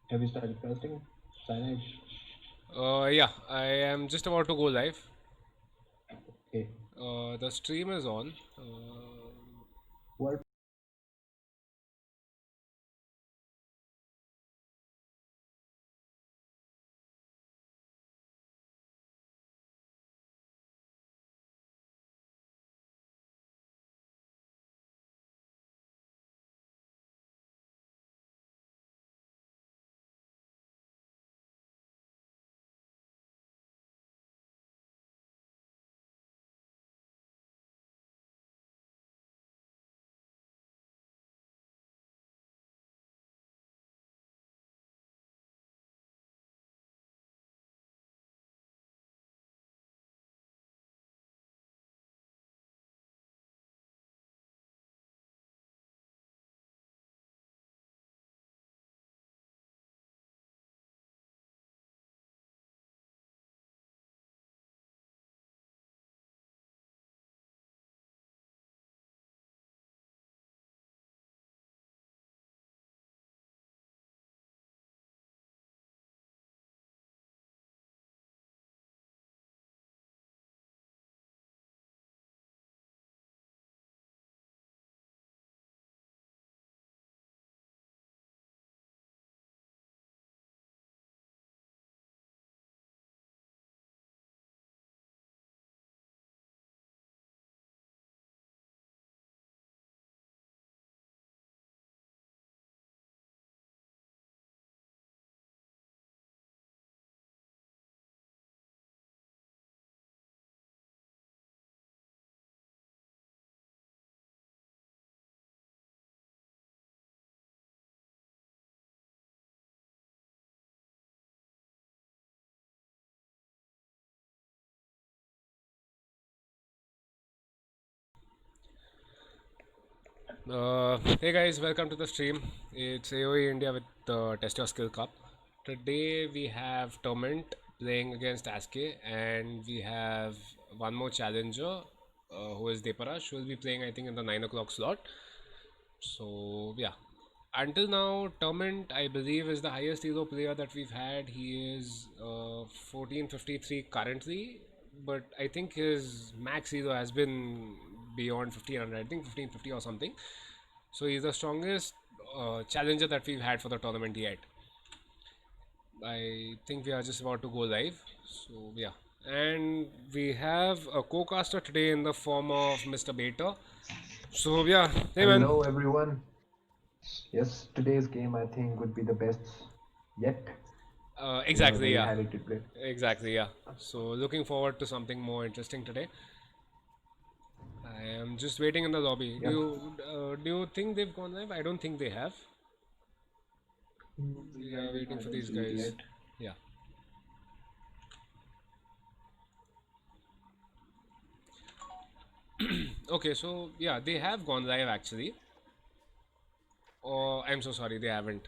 Have you started casting? Cyanide. Yeah, I am just about to go live. Okay. The stream is on. What? Hey guys, welcome to the stream. It's AOE India with the Test Your Skill Cup. Today we have Termint playing against Assk, and we have one more challenger who is Deparash, who will be playing, I think, in the 9 o'clock slot. So, yeah. Until now, Termint, I believe, is the highest elo player that we've had. He is 1453 currently, but I think his max elo has been beyond 1500. I think 1550 or something. So he's the strongest challenger that we've had for the tournament yet. I think we are just about to go live. So yeah, and we have a co-caster today in the form of Mr. Beta. So yeah, hey man. Hello, everyone. Yes, today's game I think would be the best yet. We are Exactly, very yeah. highly prepared. Exactly, yeah. So looking forward to something more interesting today. I am just waiting in the lobby. Yep. Do you think they've gone live? I don't think they have. We are waiting I for don't these see it guys. yet. Yeah. Okay, so yeah, they have gone live actually. Oh, I'm so sorry, they haven't.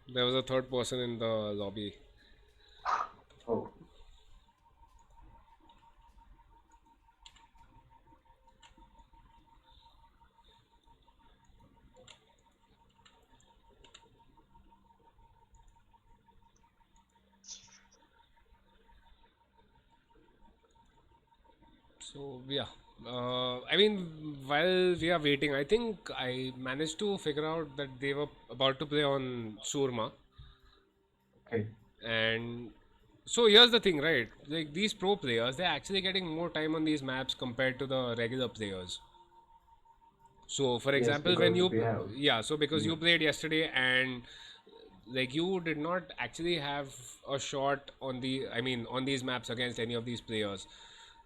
There was a third person in the lobby. Oh, So yeah, I mean, while we are waiting, I think I managed to figure out that they were about to play on Surma. Okay. And so here's the thing, right? Like these pro players, they're actually getting more time on these maps compared to the regular players. So, for Yes, example, when because you, we have. yeah, so because Yeah. you played yesterday and like you did not actually have a shot on on these maps against any of these players.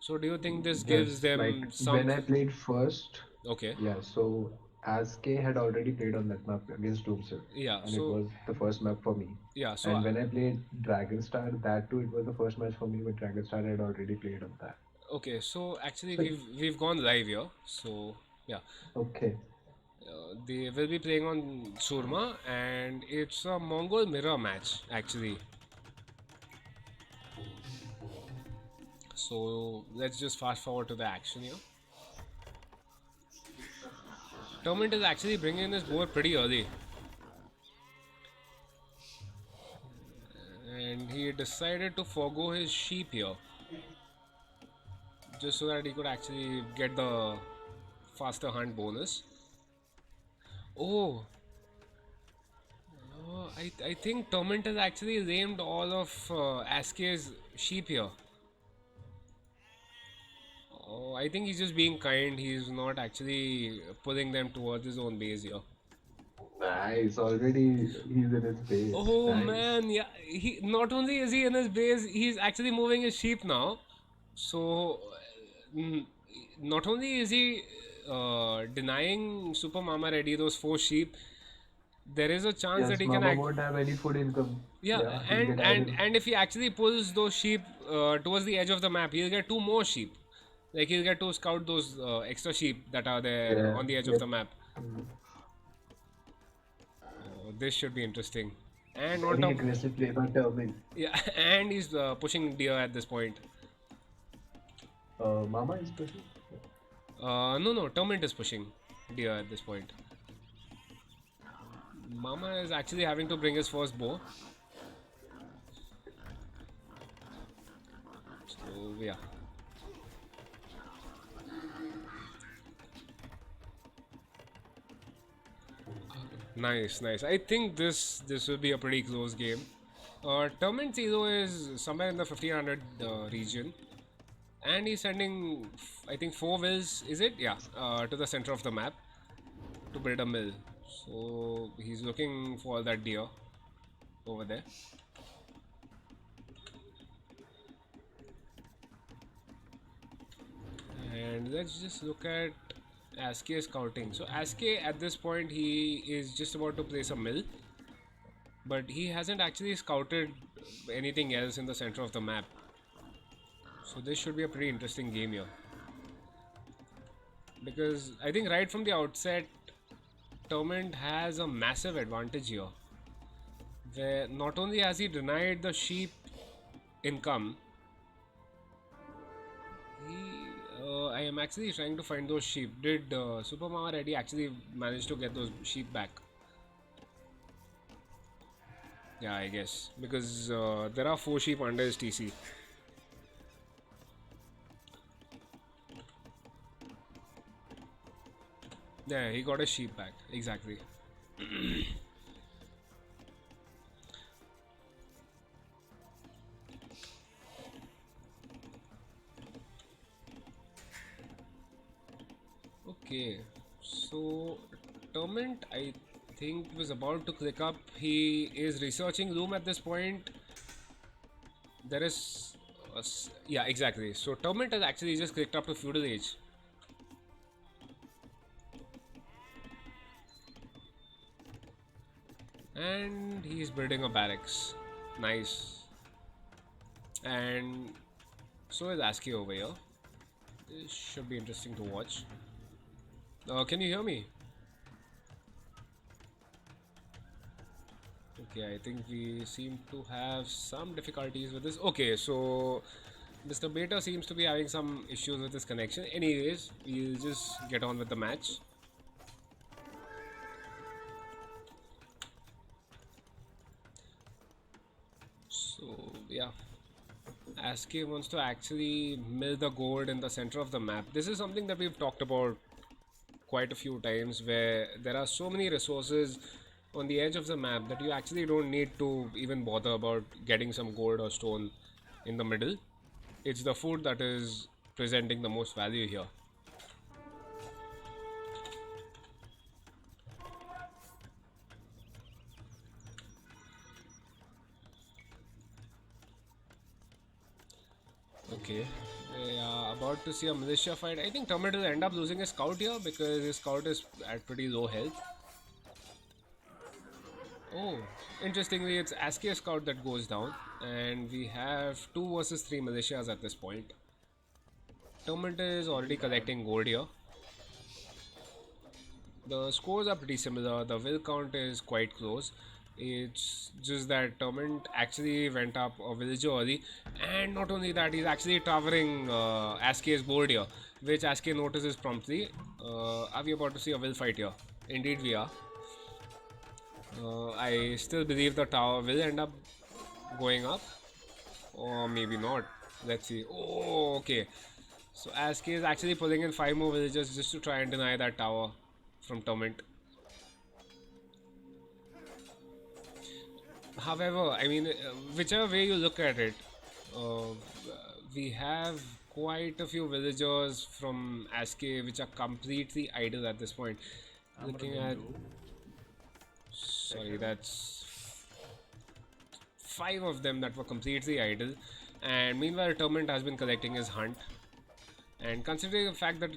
So, do you think this gives Yes, like them some, when I played first, okay, yeah, so Ask had already played on that map against Doomsday, yeah, and it so, was the first map for me. yeah, so, And when I played Dragonstar, that too, it was the first match for me, but Dragonstar had already played on that. okay, so actually So, we've gone live here. So, yeah, okay, they will be playing on Surma, and it's a Mongol mirror match actually. So let's just fast forward to the action here. Termint is actually bringing in his board pretty early, and he decided to forego his sheep here just so that he could actually get the faster hunt bonus. Oh, I think Termint has actually named all of Ask's sheep here. Oh, I think he's just being kind. He's not actually pulling them towards his own base here. nice. Already he's in his base. Oh Nice. man, yeah. He not only is he in his base, he's actually moving his sheep now. So, mm, not only is he denying Super Mama Reddy those four sheep, there is a chance that Yes, he can Mama act. won't have any food income. Yeah, Yeah, he'll and get and iron. and if he actually pulls those sheep towards the edge of the map, he'll get two more sheep. Like he'll get to scout those extra sheep that are there Yeah, on the edge of yep. the map. Mm. This should be interesting. And on Very top, aggressive play by Termin. yeah, and he's pushing deer at this point. Mama is pushing. No, Termint is pushing deer at this point. Mama is actually having to bring his first bow. So yeah, nice, nice. I think this will be a pretty close game. Termint Zero is somewhere in the 1500 region, and he's sending I think four wills. Is it? Yeah, to the center of the map to build a mill. So he's looking for that deer over there. And let's just look at Assk scouting. So Assk at this point he is just about to place a mill, but he hasn't actually scouted anything else in the center of the map. So this should be a pretty interesting game here. Because I think right from the outset, Termint has a massive advantage here. Where not only has he denied the sheep income, I am actually trying to find those sheep. Did SuperMamaReddy actually manage to get those sheep back? Yeah, I guess. Because there are four sheep under his TC. Yeah, he got his sheep back. Exactly. Okay, so Termint, I think, was about to click up. He is researching Loom at this point. There is, yeah, exactly. So Termint has actually just clicked up to Feudal Age. And he's building a barracks. Nice. And so is Asky over here. This should be interesting to watch. Can you hear me? Okay, I think we seem to have some difficulties with this. Okay, so Mr. Beta seems to be having some issues with his connection. Anyways, we'll just get on with the match. So, yeah. Aske wants to actually mill the gold in the center of the map. This is something that we've talked about quite a few times where there are so many resources on the edge of the map that you actually don't need to even bother about getting some gold or stone in the middle. It's the food that is presenting the most value here. Okay, we are about to see a militia fight. I think Termint will end up losing his scout here because his scout is at pretty low health. Oh, interestingly, it's Assk scout that goes down, and we have 2 versus 3 militias at this point. Termint is already collecting gold here. The scores are pretty similar. The will count is quite close. It's just that Termint actually went up a villager early, and not only that, he's actually towering Ask's board here, which Ask notices promptly. Are we about to see a will fight here? Indeed, we are. I still believe the tower will end up going up, or maybe not. Let's see. Oh, okay. So Ask is actually pulling in 5 more villagers just to try and deny that tower from Termint. However, I mean, whichever way you look at it, uh, we have quite a few villagers from Aske which are completely idle at this point. Looking at, sorry, that's 5 of them that were completely idle, and meanwhile, Termint has been collecting his hunt. And considering the fact that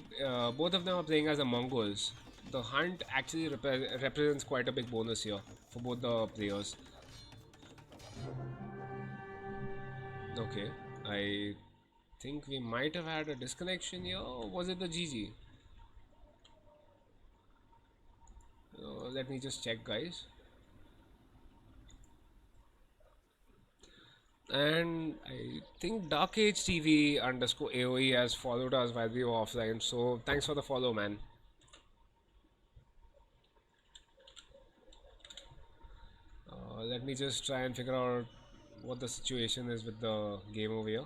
both of them are playing as the Mongols, the hunt actually represents quite a big bonus here for both the players. Okay, I think we might have had a disconnection here. Or was it the GG? Let me just check, guys. And I think Dark Age TV underscore AOE has followed us while we were offline. So thanks for the follow, man. Let me just try and figure out what the situation is with the game over here.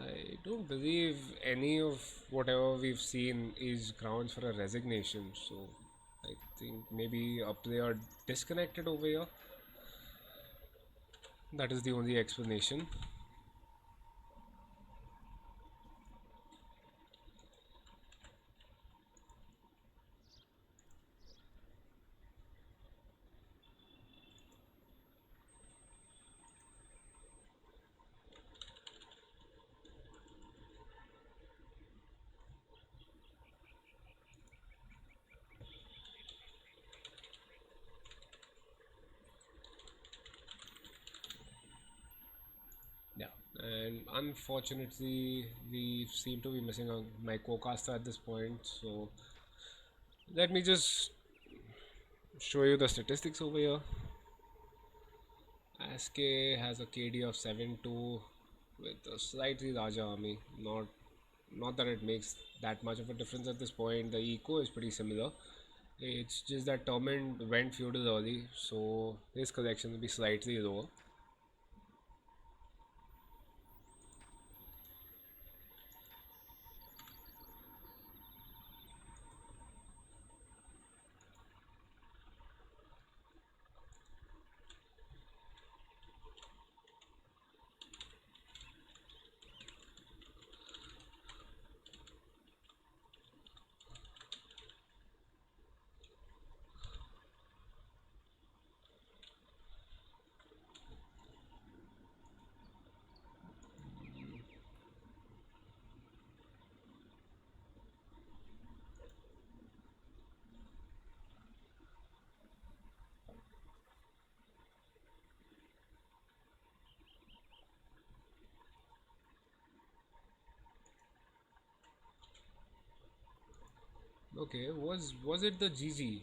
I don't believe any of whatever we've seen is grounds for a resignation. So I think maybe a player disconnected over here. That is the only explanation. Yeah, and unfortunately, we seem to be missing my co-caster at this point. So let me just show you the statistics over here. Aske has a KD of 7-2 with a slightly larger army. Not that it makes that much of a difference at this point. The eco is pretty similar. It's just that Torment went feudal early, so his collection will be slightly lower. Okay, was it the GG?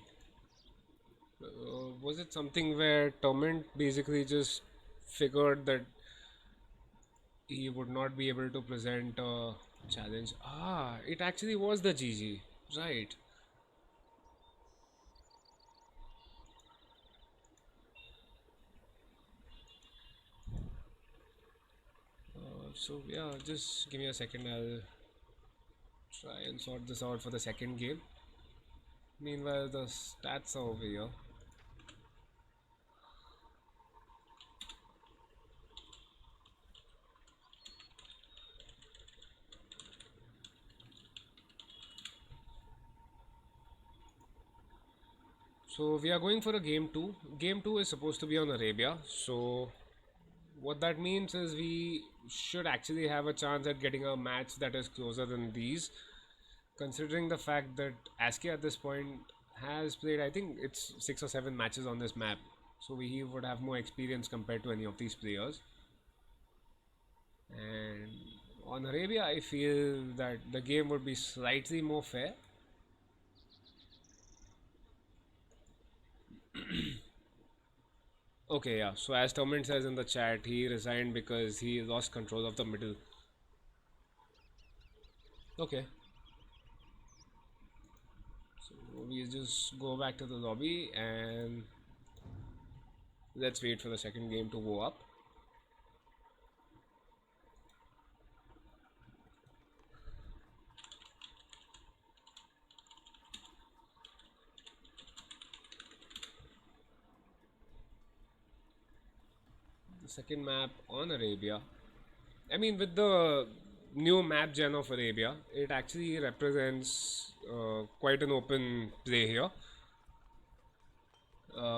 Was it something where Torment basically just figured that he would not be able to present a challenge? Ah, it actually was the GG, right? So yeah, just give me a second. I'll try and sort this out for the second game. Meanwhile, the stats are over here. So we are going for a game two. Game two is supposed to be on Arabia. So what that means is we should actually have a chance at getting a match that is closer than these, considering the fact that Assk at this point has played, I think it's 6 or 7 matches on this map. So he would have more experience compared to any of these players. And on Arabia, I feel that the game would be slightly more fair. Okay, yeah. So as Termint says in the chat, he resigned because he lost control of the middle. Okay. So we just go back to the lobby and let's wait for the second game to go up. The second map on Arabia. I mean, with the new map gen of Arabia, it actually represents quite an open play here.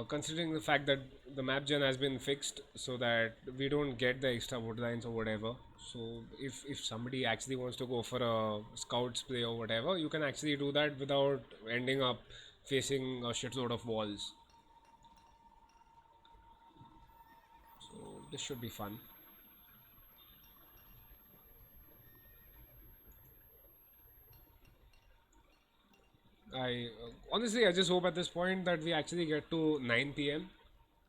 Considering the fact that the map gen has been fixed so that we don't get the extra wood lines or whatever. So if somebody actually wants to go for a scouts play or whatever, you can actually do that without ending up facing a shitload of walls. So this should be fun. I honestly I just hope at this point that we actually get to 9 p.m.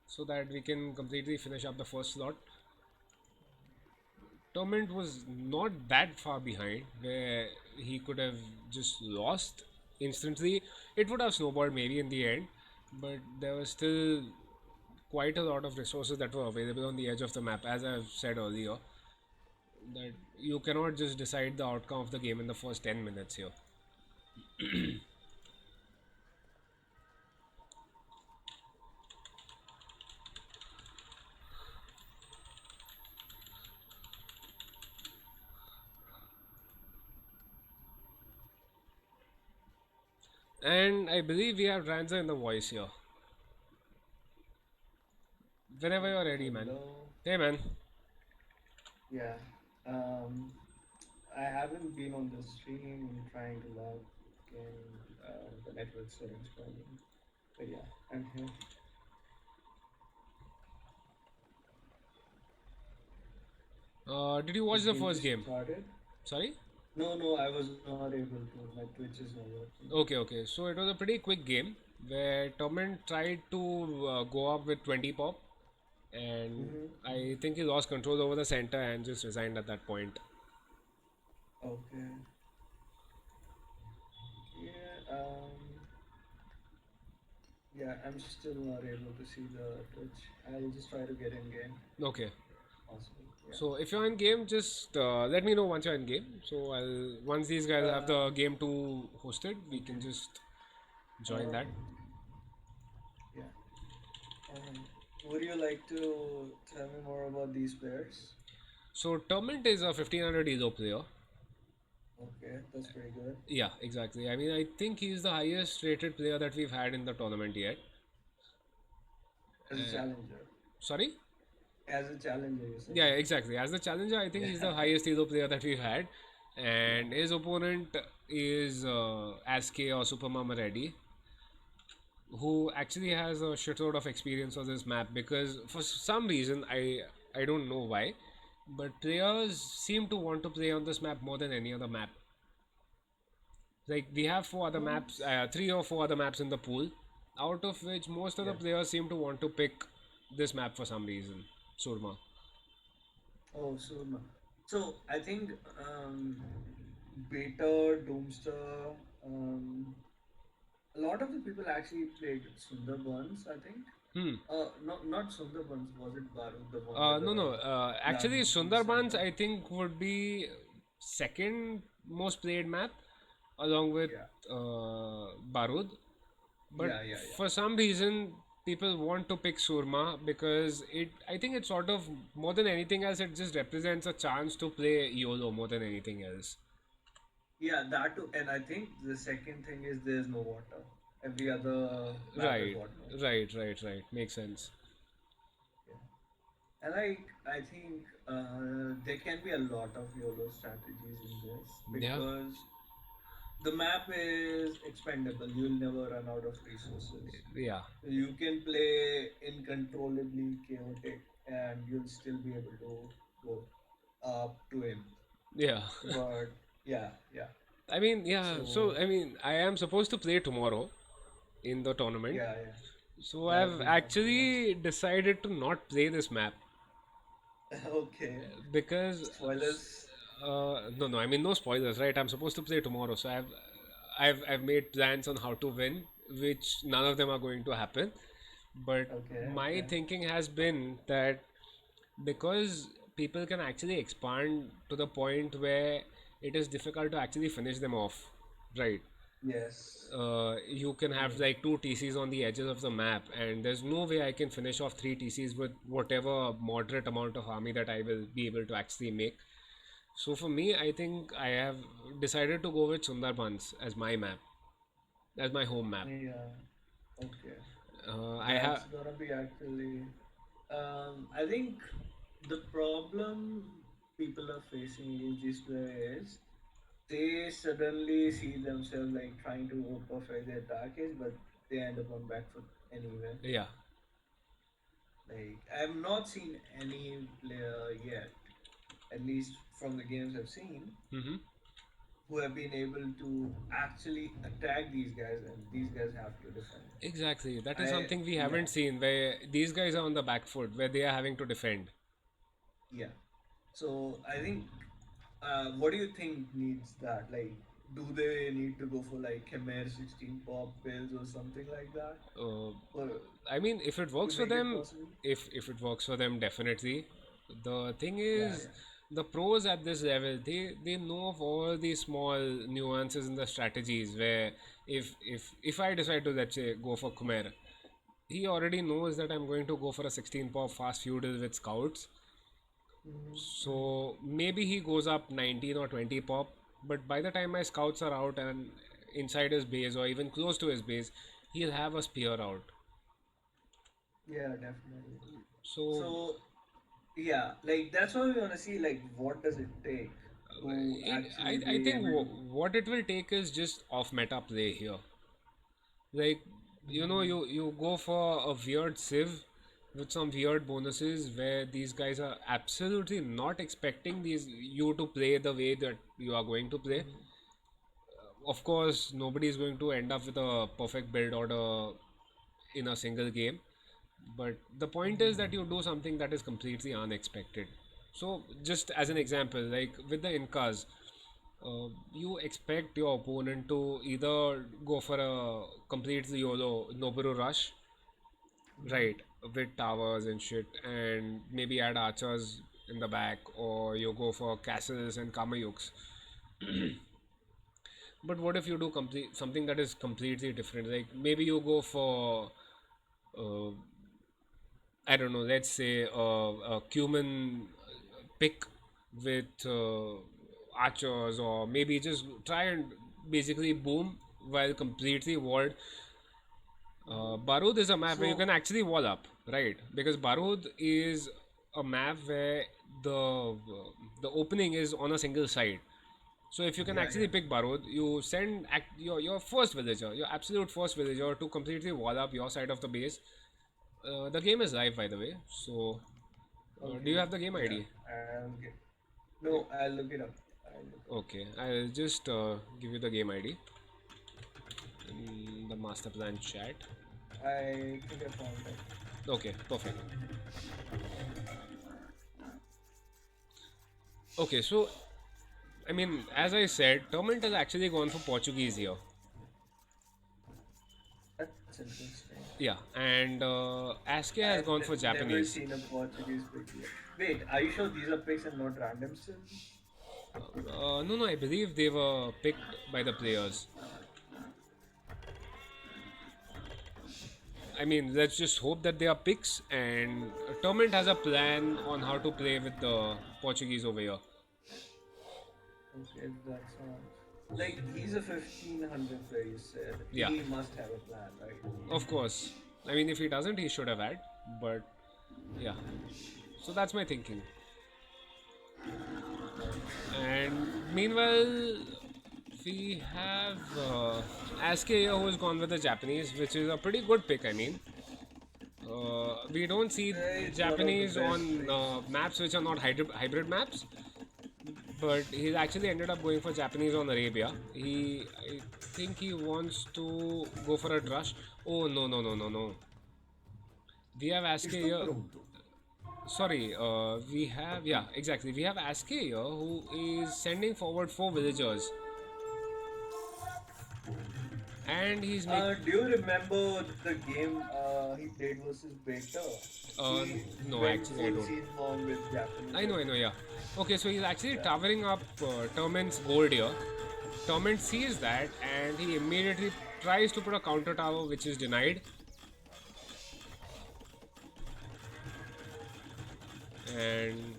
so that we can completely finish up the first slot. Termint was not that far behind where he could have just lost instantly. It would have snowballed maybe in the end, but there was still quite a lot of resources that were available on the edge of the map, as I've said earlier. That you cannot just decide the outcome of the game in the first 10 minutes here. And I believe we have Ranza in the voice here. Whenever you're ready, man. Hello. Hey, man. Yeah. Um, I haven't been on the stream. I'm trying to log in. The network settings problem. But yeah, I'm here. Did you watch Is the game first just game? started? Sorry? No, I was not able to. My Twitch is not working. Okay, okay. So it was a pretty quick game where Torment tried to go up with 20 pop, and I think he lost control over the center and just resigned at that point. Okay. Yeah. Yeah. I'm still not able to see the Twitch. I'll just try to get in game. Okay. Possible. Yeah. So if you're in game, just let me know once you're in game. So I'll once these guys have the game 2 hosted, we can Okay. just All join that. right. Yeah. Would you like to tell me more about these players? So Termint is a 1500 elo player. Okay, that's pretty good. Yeah, exactly. I mean, I think he's the highest rated player that we've had in the tournament yet. As a challenger. Sorry? As a challenger, you said. Yeah, exactly. As the challenger, I think he's the highest elo player that we've had. And his opponent is Assk or SuperMamaReddy, who actually has a shitload of experience on this map because for some reason, I don't know why, but players seem to want to play on this map more than any other map. Like we have four other Oh, maps, 3 or 4 other maps in the pool, out of which most of the yeah. players seem to want to pick this map for some reason. Surma. Oh, so I think Beta, Doomster, a lot of the people actually played Sundarbans, I think. Hmm. Not Sundarbans. Was it Barud, the one with No, no. the Actually, land Sundarbans center? I think would be second most played map, along with Yeah, Barud. But yeah, yeah, for some reason, people want to pick Surma because I think it sort of more than anything else, it just represents a chance to play YOLO more than anything else. yeah. That too. And I think the second thing is there's no water. Every other map is Right, water. right. Makes sense. Yeah. And I think there can be a lot of YOLO strategies in this Yeah, because the map is expendable. You'll never run out of resources. yeah, You can play uncontrollably chaotic and you'll still be able to go up to him. yeah. But yeah, yeah. I mean, yeah. So, So I mean, I am supposed to play tomorrow in the tournament. yeah, yeah. So, That'll I've be fun to watch. actually decided to not play this map Okay. because Spoilers. no, no. I mean, no spoilers, right? I'm supposed to play tomorrow, so I've made plans on how to win, which none of them are going to happen. But Okay, my okay. thinking has been that because people can actually expand to the point where it is difficult to actually finish them off, right? Yes. You can have Yes. like two TCs on the edges of the map, and there's no way I can finish off three TCs with whatever moderate amount of army that I will be able to actually make. So for me, I think I have decided to go with Sundarbans as my map, as my home map. Yeah. Okay. I That's have, gonna be actually. I think the problem people are facing is this way is they suddenly see themselves like trying to perfect their dark age, but they end up on back foot anyway. yeah. Like I have not seen any player yet, at least from the games I've seen, Hmm. who have been able to actually attack these guys, and these guys have to defend. Exactly. That is I something we Yeah, haven't seen where these guys are on the back foot, where they are having to defend. yeah. So I think, what do you think needs that? Like, do they need to go for like Khmer 16 pop builds or something like that, Uh, or I mean, if it to works for make it them, possible? if it works for them, definitely. The thing Yeah, is, the pros at this level, they know of all these small nuances in the strategies. Where if I decide to, let's say, go for Khmer, he already knows that I'm going to go for a 16 pop fast feudal with scouts. yeah. So maybe he goes up 19 or 20 pop, but by the time my scouts are out and inside his base or even close to his base, he'll have a spear out. Yeah, definitely. So So yeah, like that's what we want to see. Like, what does it take to actually I be think able to? what it will take is just off meta play here. Like, Mhm. you go for a weird civ with some weird bonuses where these guys are absolutely not expecting these you to play the way that you are going to play. Mhm. Of course, nobody is going to end up with a perfect build order in a single game, but the point is Mhm. that you do something that is completely unexpected. So, just as an example, like with the Incas, you expect your opponent to either go for a completely YOLO Noboru rush, Mhm. right, with towers and shit, and maybe add archers in the back, or you go for castles and Kamayuks. But what if you do complete something that is completely different? Like maybe you go for uh, I don't know, let's say a cumin pick with archers, or maybe just try and basically boom while completely walled. Mhm. Barud is a map where you So can actually wall up, right? Because Barud is a map where the opening is on a single side. So if you can yeah, actually yeah. pick Barud, you send your first villager, your absolute first villager, to completely wall up your side of the base. The game is live, by the way. So, do you Okay. have the game Yeah, ID? I'll get. No, I'll look it up. I'll look it up. Okay, I'll just give you the game ID in the master plan chat. I think I found it. Okay, perfect. Okay, so I mean, as I said, Termint has actually gone for Portuguese here. That's interesting. Yeah, and Assk has I've gone for never Japanese. seen a Portuguese pick yet. Wait, are you sure these are picks and not random still? No, no, I believe they were picked by the players. I mean, let's just hope that they are picks, and Termint has a plan on how to play with the Portuguese over here. Okay, that sounds like he's a 1500 player. You said Yeah, he must have a plan, right? of course. I mean, if he doesn't, he should have had, but yeah. So that's my thinking. And meanwhile, we have Ask here who's gone with the Japanese, which is a pretty good pick. I mean, we don't see It's one of the Japanese best on picks. maps which are not hybrid maps, but he's actually ended up going for Japanese on Arabia. I think he wants to go for a rush. Oh no no no no no! We have Ask Estou here. pronto. Sorry, we have, yeah, exactly. We have Ask here who is sending forward 4 villagers, and he's make. Do you remember the game he played versus Baker? Uh, He no, went actually, I full don't. siege mom with Japanese I know, yeah. everything. Okay, so he's actually Yeah. towering up Termint's gold here. Termint sees that, and he immediately tries to put a counter tower, which is denied. And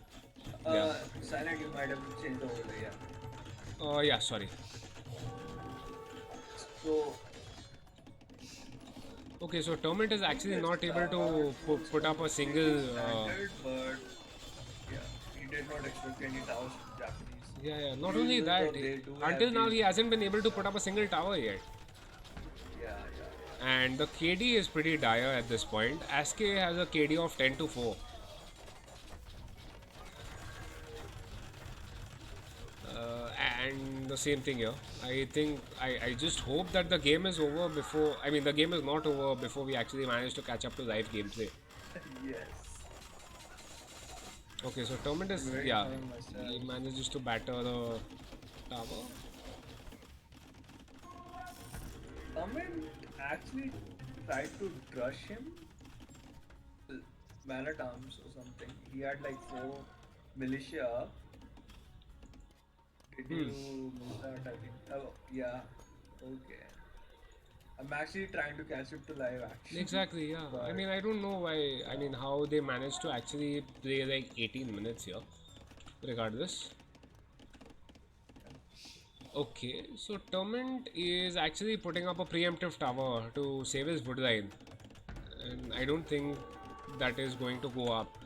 yeah, Cyanide, you might have changed the order, yeah. yeah, sorry. So Okay, so Termint is think actually his not able tower to was put up a completely single. standard, but yeah, he did not expect any towers from Japanese. Yeah, not only Even though that, they do have until now these, he hasn't been able to put up a single tower yet. yeah. And the KD is pretty dire at this point. Ask has a KD of 10 to 4. And the same thing here. I think I just hope that the game is over before. I mean, the game is not over before we actually manage to catch up to live gameplay. Yes, Okay, so Termint I'm is, very yeah, fine he myself. manages to batter the tower. Someone actually tried to rush him, man at arms or something. He had like 4 militia up. Did Hmm. you miss that? I think. Oh, yeah. Okay. I'm actually trying to catch up to live action, Exactly, yeah. I but mean, I don't know why. I mean, how they managed to actually play like 18 minutes here, regardless. Okay, so Termint is actually putting up a preemptive tower to save his wood line, and I don't think that is going to go up.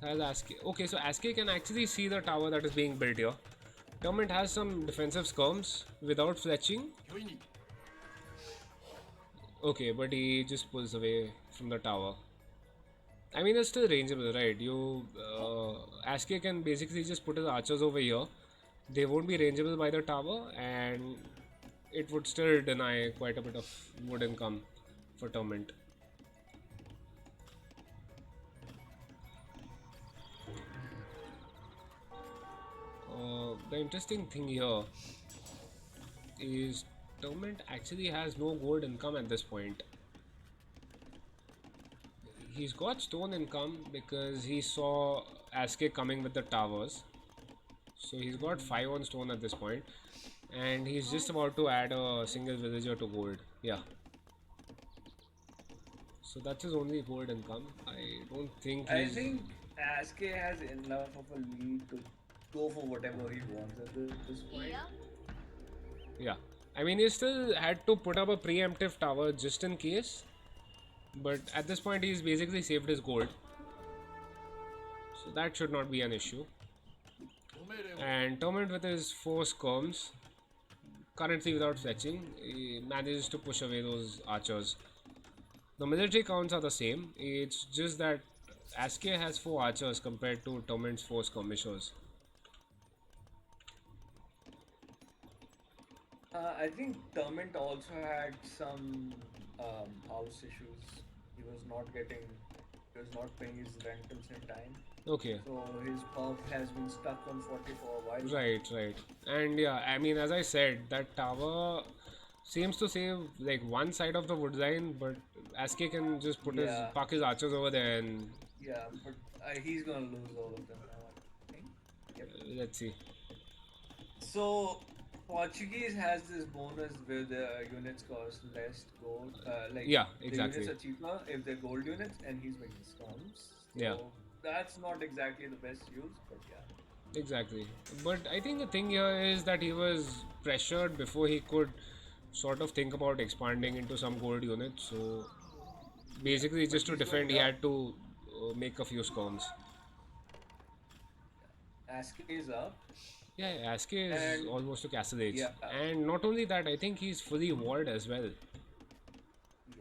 Has Ask. Okay, so Ask can actually see the tower that is being built here. Termint has some defensive skirms without fletching. Okay, but he just pulls away from the tower. I mean, it's still rangeable, right? Ask can basically just put his archers over here. They won't be rangeable by the tower, and it would still deny quite a bit of wood income for Torment. The interesting thing here is Torment actually has no gold income at this point. He's got stone income because he saw Ask coming with the towers. So he's got 5 on stone at this point, and he's just about to add a single villager to gold. Yeah. So that's his only gold income. I don't think I he's. think Ask has enough of a lead to go for whatever he wants at this point. Yeah. I mean, he still had to put up a preemptive tower just in case, but at this point, he's basically saved his gold. So that should not be an issue. And Torment with his 4 skirms, currently without fetching, he manages to push away those archers. The military counts are the same, it's just that Ask has 4 archers compared to Torment's 4 skirmishers. I think Termint also had some house issues. He was not getting, he was not paying his rentals in time. Okay. So his pub has been stuck on 40 for a while. Right. And yeah, I mean, as I said, that tower seems to save like one side of the wood line, but Aske can just put his Yeah, park his archers over there and yeah, but he's gonna lose all of them now, I think. Yep. let's see. So Portuguese has this bonus where the units cost less gold. Like Yeah, the units exactly. are cheaper if they're gold units, and he's making storms. Yeah, So that's not exactly the best use, but yeah. exactly. But I think the thing here is that he was pressured before he could sort of think about expanding into some gold units. So Yeah, basically, but just to he's defend, going he up. had to make a few scones. Ask is up, Yeah, Aske is and almost to castle age, yeah, and not only that, I think he's fully walled as well.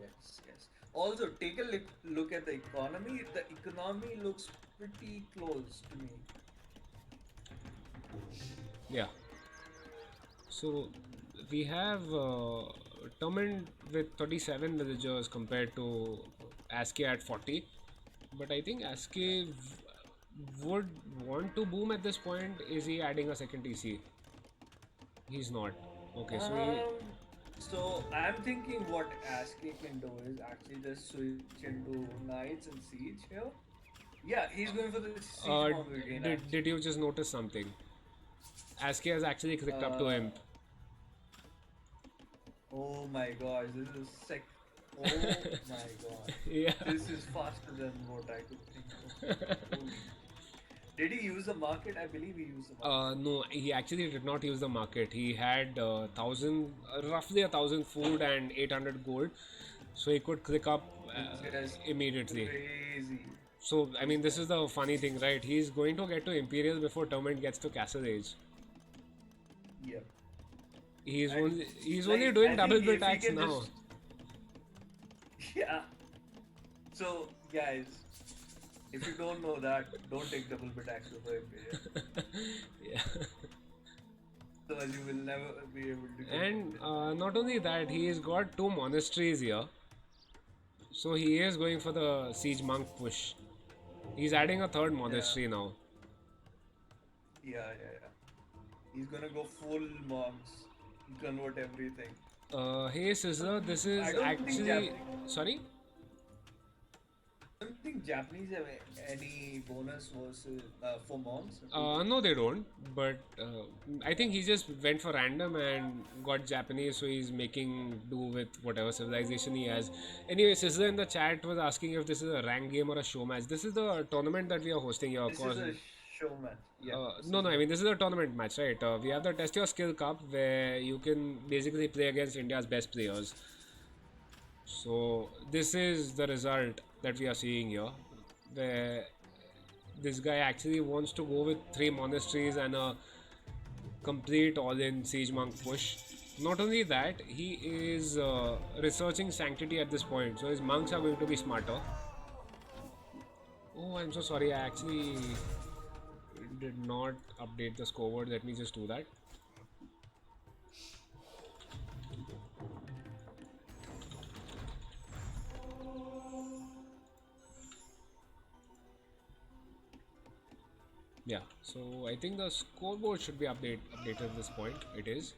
yes, yes. Also, take a look at the economy. The economy looks pretty close to me. Yeah. So we have Termint with 37 villagers compared to Aske at 40. But I think Aske would want to boom at this point. Is he adding a second TC? He's not. Okay, so he So I'm thinking what Ask can do is actually just switch into knights and siege here. Yeah, he's going for the siege uh, monger again. did Actually, you just notice something? Aske has actually clicked up to uh, him. oh my gosh, this is sick. Oh my god, Yeah. this is faster than what I could think of. Holy. Did he use the market? I believe he used the market. No, he actually did not use the market. He had roughly 1,000 food and 800 gold, so he could click up It's just immediately. crazy. So I This mean, this guy. is the funny thing, right? He's going to get to Imperial before Termint gets to Castle Age. Yep. He's only Like doing I think double bit if he tax can now. just yeah. So guys, if you don't know that, don't take double bit axe before Imperial. Yeah. Otherwise you will never be able to get And Imperial. not only that, he's got two monasteries here, so he is going for the siege monk push. He's adding a third Yeah. monastery now. Yeah, yeah, yeah. He's gonna go full monks, convert everything. Hey Sizzler, this I is don't think actually. Sorry? I don't think Japanese have any bonus versus for monks. Do they? No, they don't. But I think he just went for random and got Japanese, so he's making do with whatever civilization he has. Anyway, Sizzler in the chat was asking if this is a rank game or a show match. This is the tournament that we are hosting here, of This is course. a show match. Yeah, this No, is no, a I mean, this is a tournament match, right? We have the Test Your Skill Cup where you can basically play against India's best players. So, this is the result that we are seeing here, where this guy actually wants to go with three monasteries and a complete all-in siege monk push. Not only that, he is researching sanctity at this point, so his monks are going to be smarter. Oh, I'm so sorry. I actually did not update the scoreboard. Let me just do that. Yeah. So I think the scoreboard should be updated at this point. It is.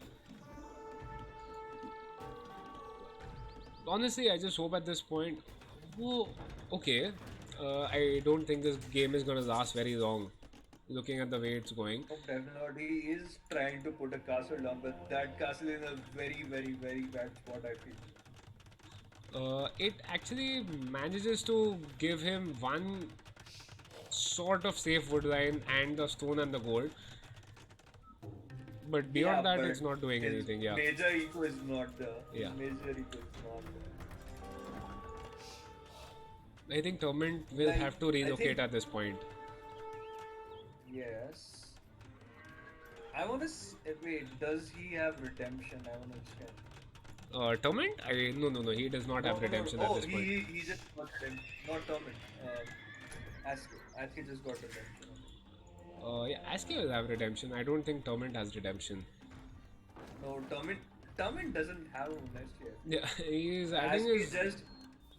Honestly, I just hope at this point. Oh, okay. I don't think this game is gonna last very long. Looking at the way it's going. Oh, definitely he is trying to put a castle down, but that castle is a very, very, very bad spot, I feel. It actually manages to give him one sort of safe wood line and the stone and the gold. But Yeah, beyond that, but it's not doing his anything. Yeah. major eco is not there. His Yeah. major eco is not there. I think Termint will Like, have to I relocate think, at this point. yes. I want to wait, does he have redemption? I want to check. Termint? No. He does not No, have no, no. redemption at Oh, this point. he just got redemption. Not Termit. Ask he just got redemption. Yeah, Asking will have redemption. I don't think Termint has redemption. No, Termit doesn't have a nest yet. Yeah, he's adding Ask his. just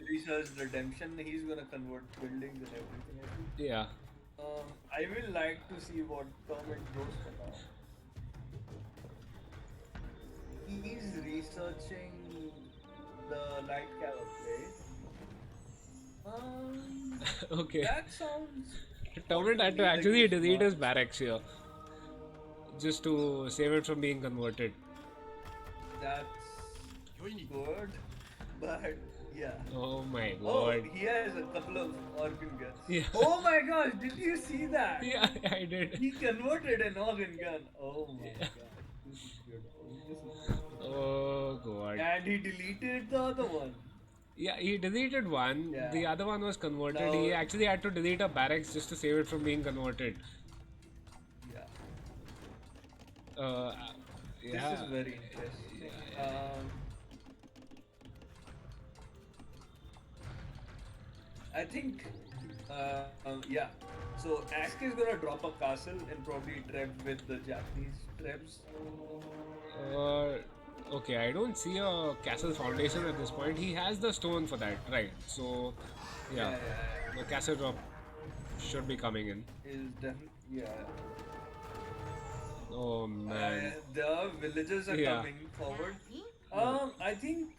researched redemption. He's gonna convert buildings and everything. I think. Yeah. I will like to see what Termit goes for now. He's researching the light cavalcade. Um, Okay. that sounds odd Termint to had to me. Like actually if delete his Mars, barracks here just to save it from being converted. that's good, but yeah. Oh my Oh, god. he has a couple of organ guns. Yeah. Oh my gosh, did you see that? Yeah, I did. He converted an organ gun. Oh my gosh, this is beautiful. This is beautiful. Oh god. And he deleted the other one. Yeah, he deleted one. Yeah. The other one was converted. Now, He actually had to delete a barracks just to save it from being converted. yeah, Uh, this is yeah. very interesting. I think, yeah. So Ask is gonna drop a castle and probably trap with the Japanese traps. Uh, okay, I don't see a castle foundation at this point. He has the stone for that, right? So, Yeah, yeah, yeah, yeah. the castle drop should be coming in. Is definitely yeah. Oh man. The villagers are Yeah. coming forward. Uh, I think.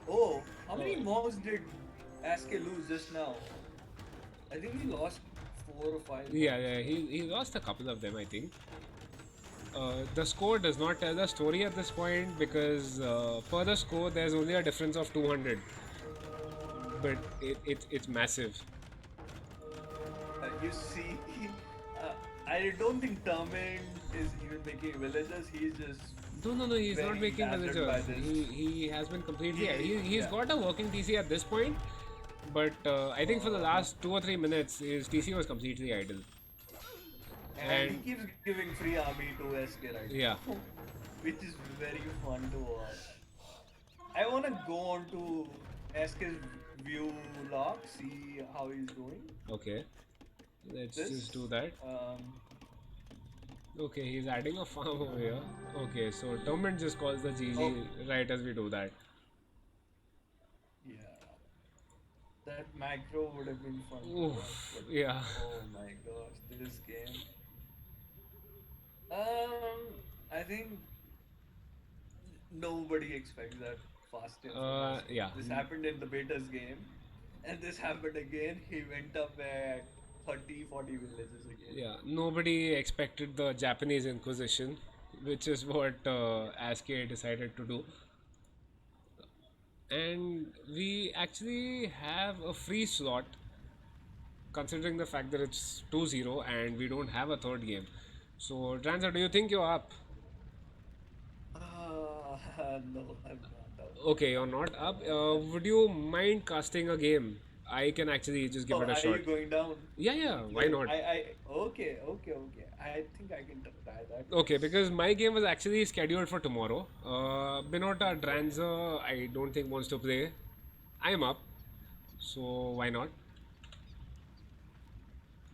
Oh, how uh, many monks did Ask lose just now? I think he lost 4 or 5 yeah, monks. yeah, he lost a couple of them, I think. The score does not tell the story at this point because per the score there's only a difference of 200, but it's massive. You see, uh, I don't think Termint is even making villagers. He's just No, no, no, he's not very making dazzled by villagers. this. He has been completely. He's Yeah. got a working TC at this point, but I think for the Uh, last 2 or 3 minutes his TC was completely idle. and he And keeps giving free army to SK right yeah, now, which is very fun to watch. I want to go on to SK's view log, see how he's doing. okay, let's just do This, that. Okay, he's adding a farm over here. Okay, so Termint just calls the oh, GG right as we do that. yeah, that macro would have been fun to watch, Oof, but yeah. oh my gosh, this game. Um, I think nobody expects that fast in from SK. Yeah. This happened in the betas game, and this happened again. He went up at 30, 40 villages again. Yeah, nobody expected the Japanese Inquisition, which is what Assk decided to do. And we actually have a free slot considering the fact that it's 2-0 and we don't have a third game. So, Transer, do you think you're up? No, I'm not up. Okay, you're not up. Would you mind casting a game? I can actually just give Oh, it a are shot. you going down? Yeah, yeah, why Like, not? okay. I think I can try that. Okay, because my game was actually scheduled for tomorrow. Binota Dranzer, I don't think wants to play. I'm up, so why not?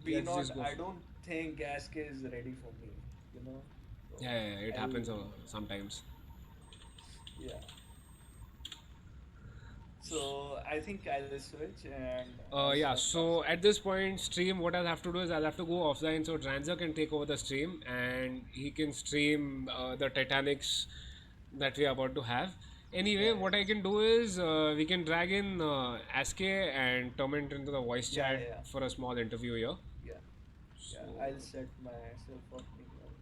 Be Let's not. just go. I don't think Ask is ready for me. You know. So Yeah, yeah, yeah, it I'll. happens sometimes. Yeah. So I think I'll switch and I'll Yeah, start so casting. at this point, stream, what I'll have to do is I'll have to go offline so Dranzer can take over the stream and he can stream the Titanics that we are about to have. Anyway, Yeah, what I can do is we can drag in Ask and Torment into the voice yeah, chat yeah, for a small interview here. yeah, So, yeah. I'll set myself up meanwhile.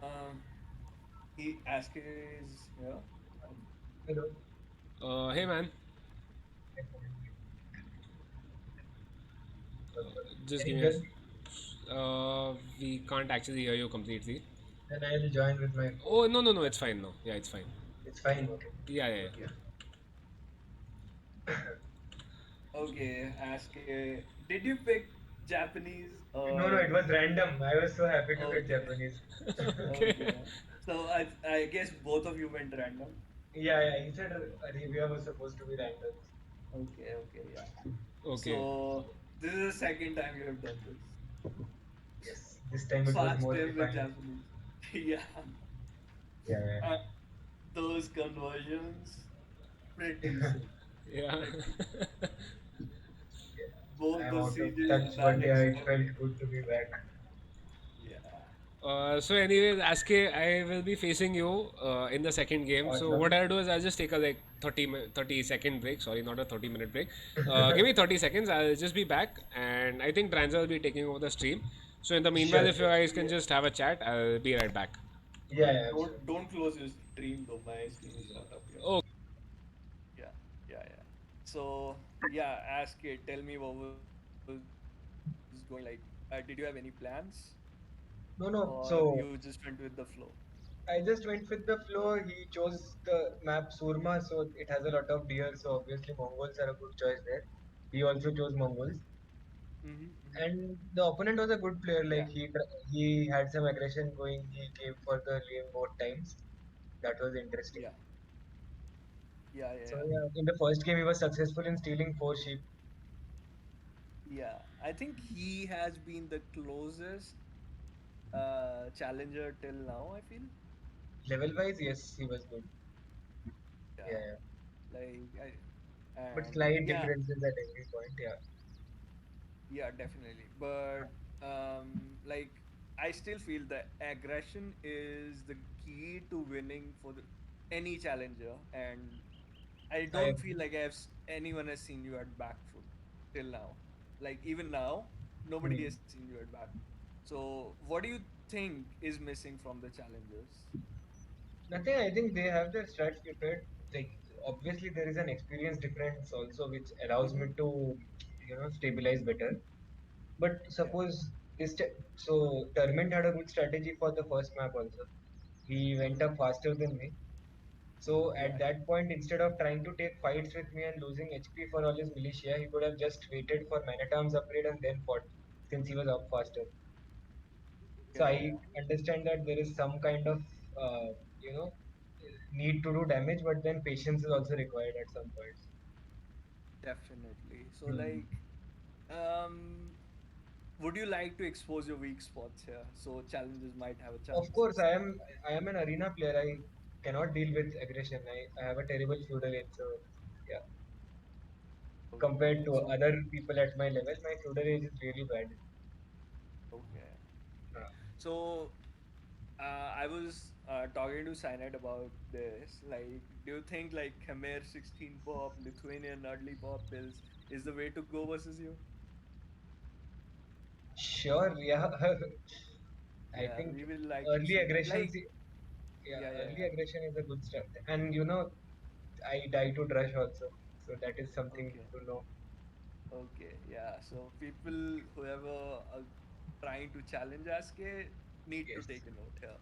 Um, he Ask is here. Um, Hello. hey man, just Can give you me hear me? we can't actually hear you completely. Then I'll join with my phone. Oh, no, no, no, it's fine now. Yeah, it's fine. It's fine. Okay. Yeah, yeah, Yeah. okay, Ask. Did you pick Japanese No, no, or it was random. I was so happy to pick okay? Japanese. yeah. Okay. Okay. So I guess both of you went random. Yeah, yeah. He said Arabia was supposed to be random. Okay, yeah. Okay. So this is the second time you have done this. Yes. This time it was Fast more time with refined. Japanese. Yeah. Yeah, yeah. Uh, those conversions. pretty soon. Yeah. Like Yeah. both I'm the out of sieges touch, but yeah, managed it to. felt good to be back. Yeah. So anyways, Ask, I will be facing you in the second game. So what Awesome. I'll do is I'll just take a like 30-second break. Sorry, not a 30-minute break. Give me 30 seconds. I'll just be back. And I think Transa will be taking over the stream. So in the meanwhile, Sure, if you sure. guys can Yeah. just have a chat, I'll be right back. Yeah, yeah, Don't absolutely. don't close your stream though. My stream is not up yet. Oh, Yeah. Yeah. Yeah. So yeah, ask it. Tell me what was going like. Did you have any plans, No, or no. you just So went with the flow? I just went with the flow. He chose the map Surma, so it has a lot of deer. So obviously Mongols are a good choice there. He also chose Mongols, Mm-hmm. and the opponent was a good player. Yeah. Like he had some aggression going. He came for the lane both times. That was interesting. Yeah. Yeah. Yeah. So Yeah. yeah, in the first game he was successful in stealing 4 sheep. Yeah. I think he has been the closest challenger till now. I feel. Level wise, yes, he was good. Yeah, Yeah. yeah. Like I But and slight yeah. differences at every point. Yeah. Yeah, definitely. But like I still feel that aggression is the key to winning for any challenger, and I I don't feel agree. like anyone has seen you at back foot till now. Like even now, nobody Hmm. has seen you at back foot. So, what do you think is missing from the challengers? Nothing. I think they have their strats prepared. Like obviously there is an experience difference also, which allows Mm-hmm. me to stabilize better. But Yeah, suppose so Termint had a good strategy for the first map also. He went up faster than me. So yeah, at that point, instead of trying to take fights with me and losing HP for all his militia, he could have just waited for Man at Arms upgrade and then fought, since he was up faster. So yeah, I yeah. understand that there is some kind of uh, you know need to do damage, but then patience is also required at some points. Definitely. So, Hmm. like, um, would you like to expose your weak spots here so challengers might have a Of chance? course, I am an arena player. I cannot deal with aggression. I have a terrible feudal age, so yeah. Compared Okay, to so other people at my level, my feudal age is really bad. okay, okay. Uh, So I was talking to Cyanide about this. Like, do you think like Khmer 16 pop, Lithuanian early pop is the way to go versus you? sure, yeah. I Yeah, think we will like to early see that. aggression, Like, yeah, yeah, yeah, early yeah. aggression is a good start. And I die to Drush also, so that is something Okay, to know. okay, yeah. So people whoever are trying to challenge Aske need to Yes. take a note here.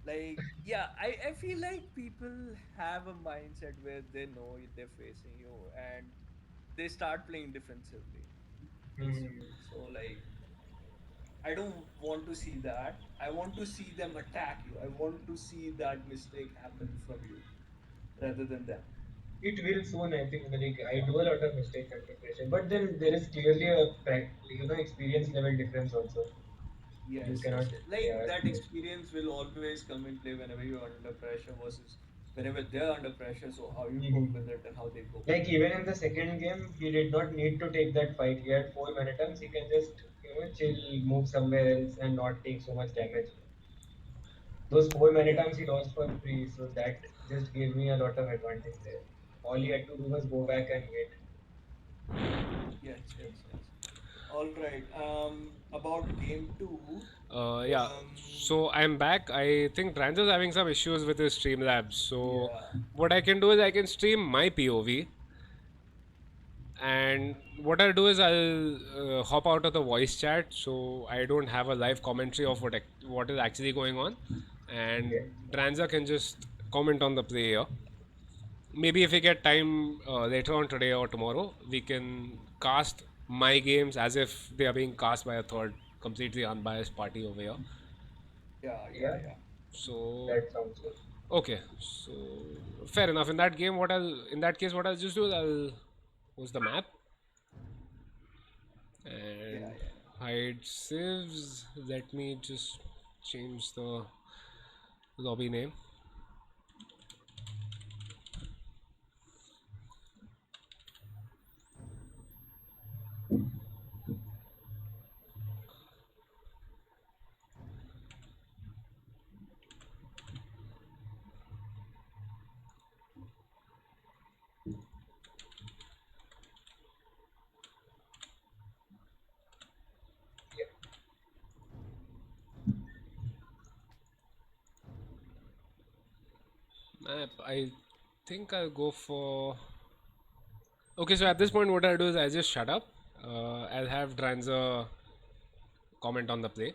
Like, yeah, I feel like people have a mindset where they know they're facing you and they start playing defensively against Hmm. you. So like I don't want to see that. I want to see them attack you. I want to see that mistake happen from you rather than them. It will soon, I think. Like, I do a lot of mistakes under pressure, but then there is clearly a experience level difference also. You Yes, cannot, yes, yes. Like yeah. that experience will always come in play whenever you're under pressure versus whenever they're under pressure. So how you cope Mhm. with it and how they cope with Like it. even in the second game, he did not need to take that fight. He had 4 manatums. He can just chill, move somewhere else, and not take so much damage. Those 4 manatums Yeah. he lost for free, so that just gave me a lot of advantage there. All he had to do was go back and wait. Yes, yes, yes. All right. About game two. Yeah. Yes. So I'm back. I think Transa's having some issues with his Streamlabs. So Yeah. what I can do is I can stream my POV, and what I'll do is I'll hop out of the voice chat so I don't have a live commentary of what is actually going on, and Okay. Dranza can just comment on the play here. Maybe if we get time later on today or tomorrow, we can cast my games as if they are being cast by a third, completely unbiased party over here. Yeah, yeah, Yeah, yeah. So that sounds good. okay, so fair enough. In that game, in that case, what I'll just do is I'll use the map Yeah, and yeah, hide civs. Let me just change the lobby name. Yeah. Map. I think I'll go for. Okay, so at this point, what I'll do is I just shut up. I'll have Dranzer comment on the play.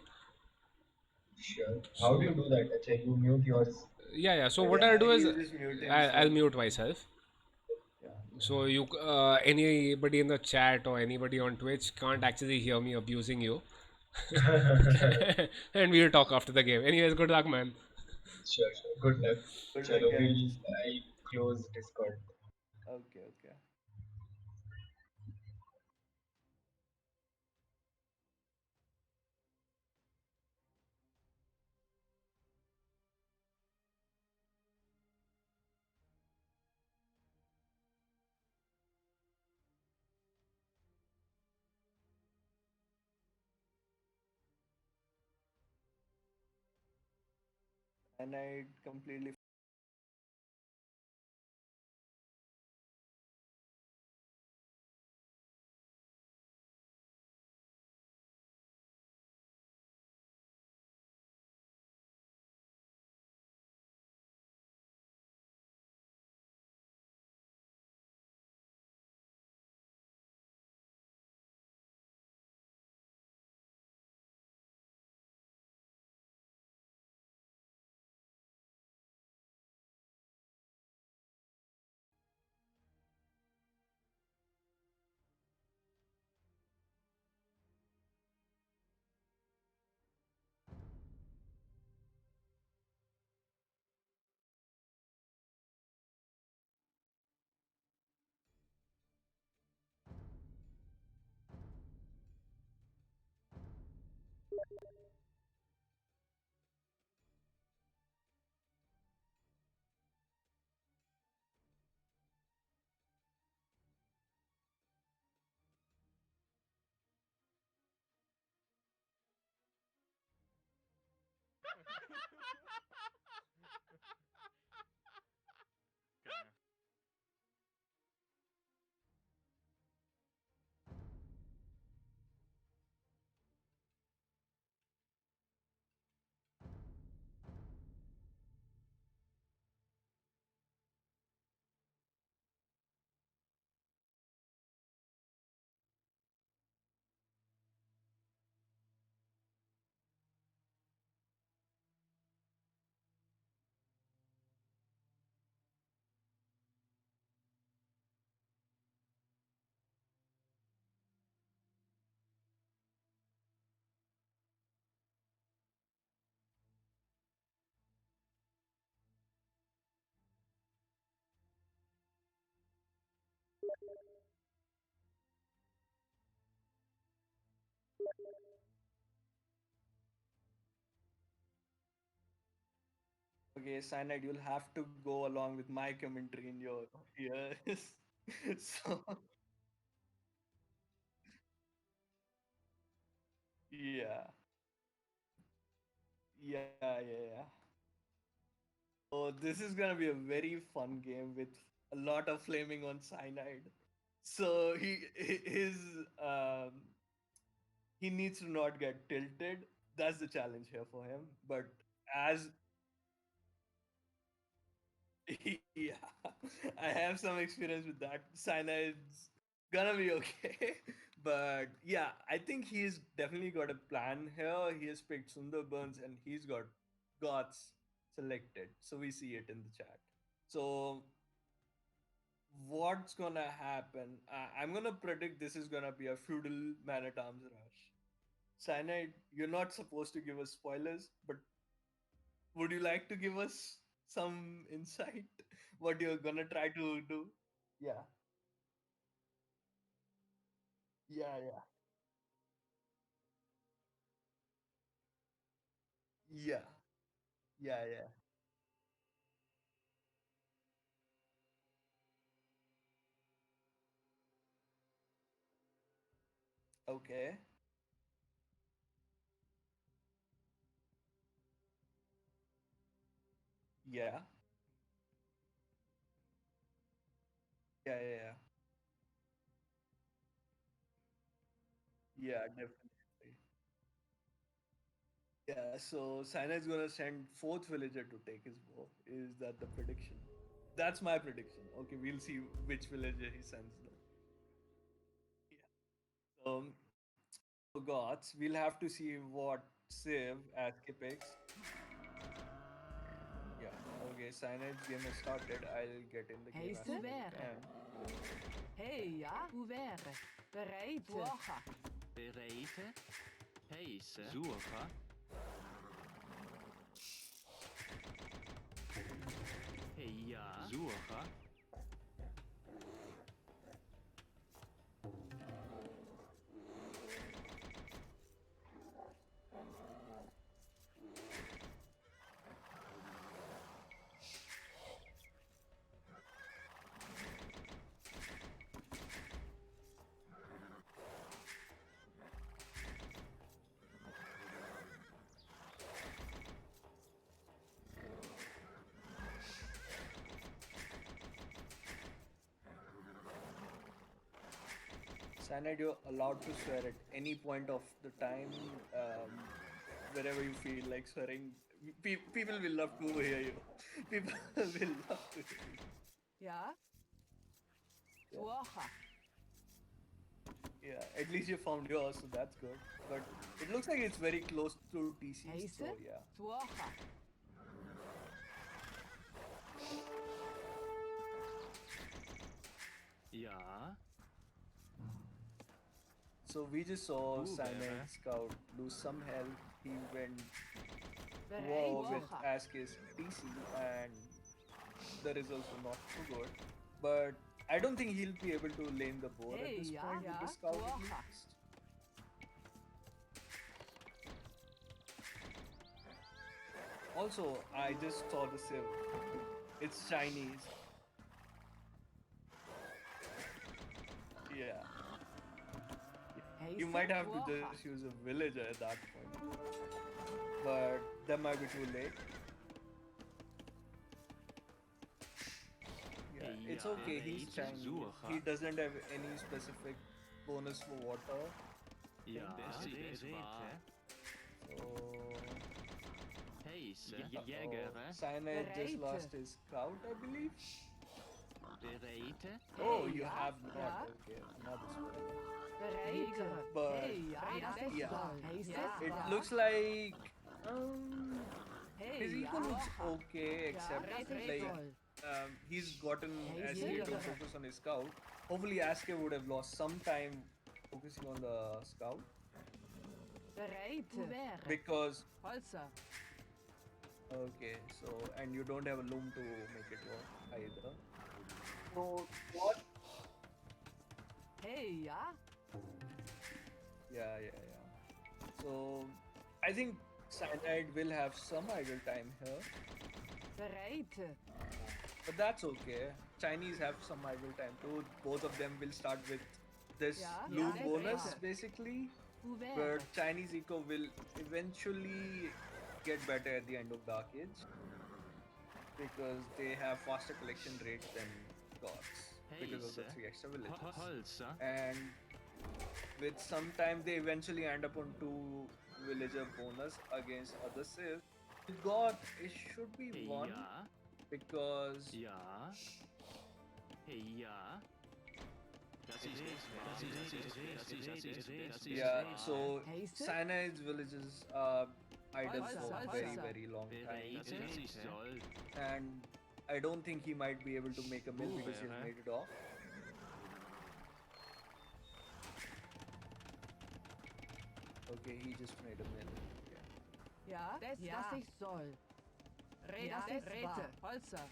Sure. How do So you do that? Actually, you mute yours. yeah, yeah. So what Yeah, I'll do is he'll just mute I'll himself. mute myself. Yeah. So you, anybody in the chat or anybody on Twitch can't actually hear me abusing you, and we'll talk after the game. Anyways, good luck, man. Sure, sure. Good luck. Good luck, Chalo, guys. I'll close Discord. Okay, okay. And I completely. Okay, Cyanide, you'll have to go along with my commentary in your ears. So, yeah, yeah, yeah, yeah. So, this is gonna be a very fun game with a lot of flaming on Cyanide. So, his um, he needs to not get tilted. That's the challenge here for him. But as yeah, I have some experience with that. Cyanide's gonna be okay. But yeah, I think he's definitely got a plan here. He has picked Sundarbans and he's got gods selected. So we see it in the chat. So what's gonna happen? I'm gonna predict this is gonna be a feudal man at arms rush. Cyanide, you're not supposed to give us spoilers, but would you like to give us some insight what you're gonna try to do? Yeah, yeah, yeah, yeah, yeah, yeah. Okay. Yeah. Yeah, yeah, yeah. Yeah, definitely. Yeah, so Cyanide is gonna send fourth villager to take his bow. Is that the prediction? That's my prediction. Okay, we'll see which villager he sends though. Yeah. So gods, we'll have to see what Civ Ask picks. Yeah. Okay, Cyanide's game has started. I'll get in the game as soon as I Ouvert. can. Hey, ja. Ouvert. Bereid. Tuocha. Bereite, heise, suche, heia, suche, Cyanide, you're allowed to swear at any point of the time, wherever you feel like swearing. People will love to hear you. People will love to hear you. Ja. Yeah. Tuocha. Yeah, at least you found yours, so that's good. But it looks like it's very close to TC, Heise. so yeah. Tuocha. ja, So we just saw Blueberry. Cyanide Scout lose some health. He went Bereid. war with Tuocha. Ask's TC, and the results were not too good. But I don't think he'll be able to lane the board Hey, at this yeah, point with yeah, the Scout at Tuocha. least. Also, I just saw the Civ. It's Chinese. Yeah. Heise. You might have to Tuocha. just use a villager at that point. But that might be too late. Yeah, it's Ja, okay. He's bereid, Chinese. suche. He doesn't have any specific bonus for water. ja, Thing. bereite, So, heise, oh, jägere, Cyanide just Bereid. lost his scout, I believe. bereite, Oh, Hey, you yeah, have not. yeah. Okay, another spell. Bereid. But Hey, ja. Das ist yeah, toll. Heise. it Ja. looks like um, Hey, his eco ja. looks Tuocha. okay, except das ist like toll. he's gotten Hey, Aske to Jäger. focus on his scout. Hopefully, Aske would have lost some time focusing on the scout Bereid. Ouvert. because Holzer. okay, so and you don't have a loom to make it work either. So what? Hey, ja. Yeah, yeah, yeah. So I think Cyanide will have some idle time here, Bereid. but that's okay. Chinese have some idle time too. Both of them will start with this Yeah, loom yeah, bonus yeah. basically, Ouvert. but Chinese eco will eventually get better at the end of Dark Age because they have faster collection rate than gods because of the heise, 3 extra villages. holzer, And with some time they eventually end up on 2 villager bonus against other civs. God, it should be 1 ja, because ja, heia, das ist yeah, so Heise? Cyanide's villages are idle Holzer, for a Holzer. very very long time, bereite, das ist toll, and I don't think he might be able to make a mill because he's made it off. Okay, he just made a mill. Yeah. Ja, das ich soll. Rede. Holzer.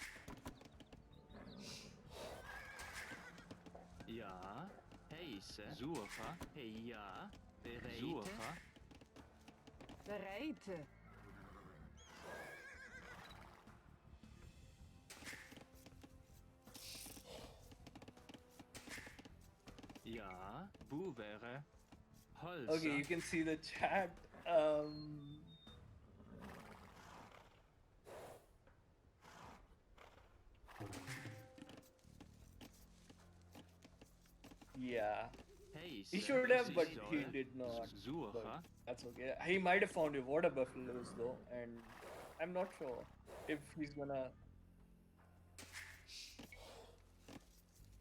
ja, heise, suche, heia, bereite, suche, Bereid. ja, buvere, Okay, you Holzer. can see the chat. Yeah, he Heise. should have, but Siehst he du? did not. But Suche. that's okay. He might have found your water buffaloes though, and I'm not sure if he's gonna.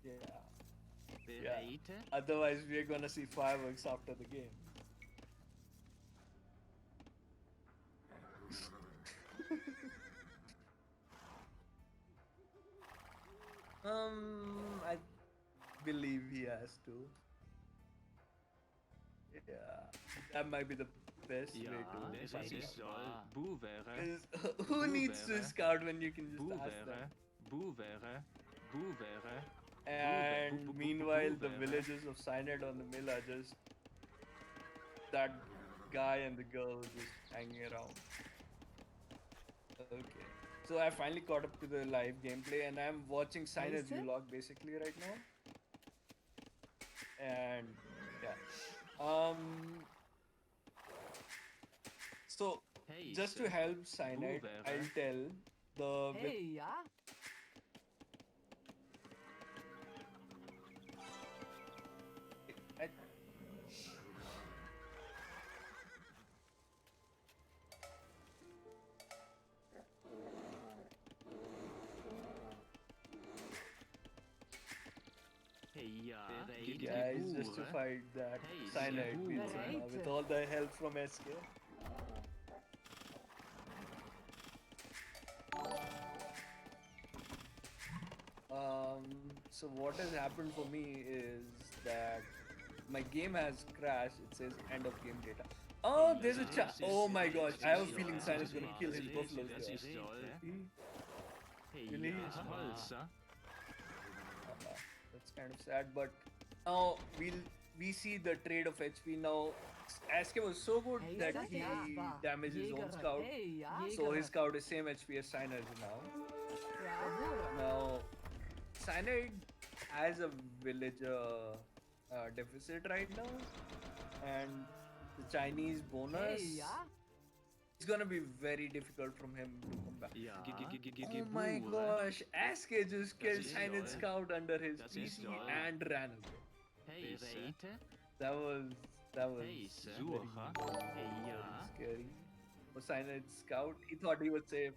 Yeah, yeah. Bereite. Otherwise, we're gonna see fireworks after the game. I believe he has to. Yeah, that might be the best Ja, way to das find ist out. wahr. Buvere. Is who needs to Buvere. scout when you can just ask Buvere. them? Buvere. Buvere. And meanwhile, the Buvere. villagers of Cyanide on the mill are just that guy and the girl just hanging around. Okay. So I finally caught up to the live gameplay and I'm watching Cynide's Heise? vlog basically right now. And yeah. So just to Heise. help Cyanide, Buvere. I'll tell the Hey, ja? I, Ja, yeah, it's justified that Hey, Cyanide Sabu. beats him now Right. with all the help from SK. So what has happened for me is that my game has crashed. It says end of game data. Oh, there's a chat. Oh my gosh, I have a feeling Sign is gonna kill his buffaloes Das there. ist toll. Hey, Really? ja, Holzer. That's kind of sad, but now we see the trade of HP now. Ask was so good Hey, that das he ist wahr. damaged his own Jäger. scout. Hey, ja? So his scout is same HP as Cyanide now. Ja, Bruder. Now, Cyanide has a villager deficit right now, and the Chinese bonus Hey, ja? it's gonna be very difficult from him to come back. Ja, Oh my gosh, Ask just killed ist Cynide's toll. scout under his Das ist PC toll. and ran away. Bereite. That was Heise. very, Hey, very ja. scary. For Cynide's scout, he thought he was safe.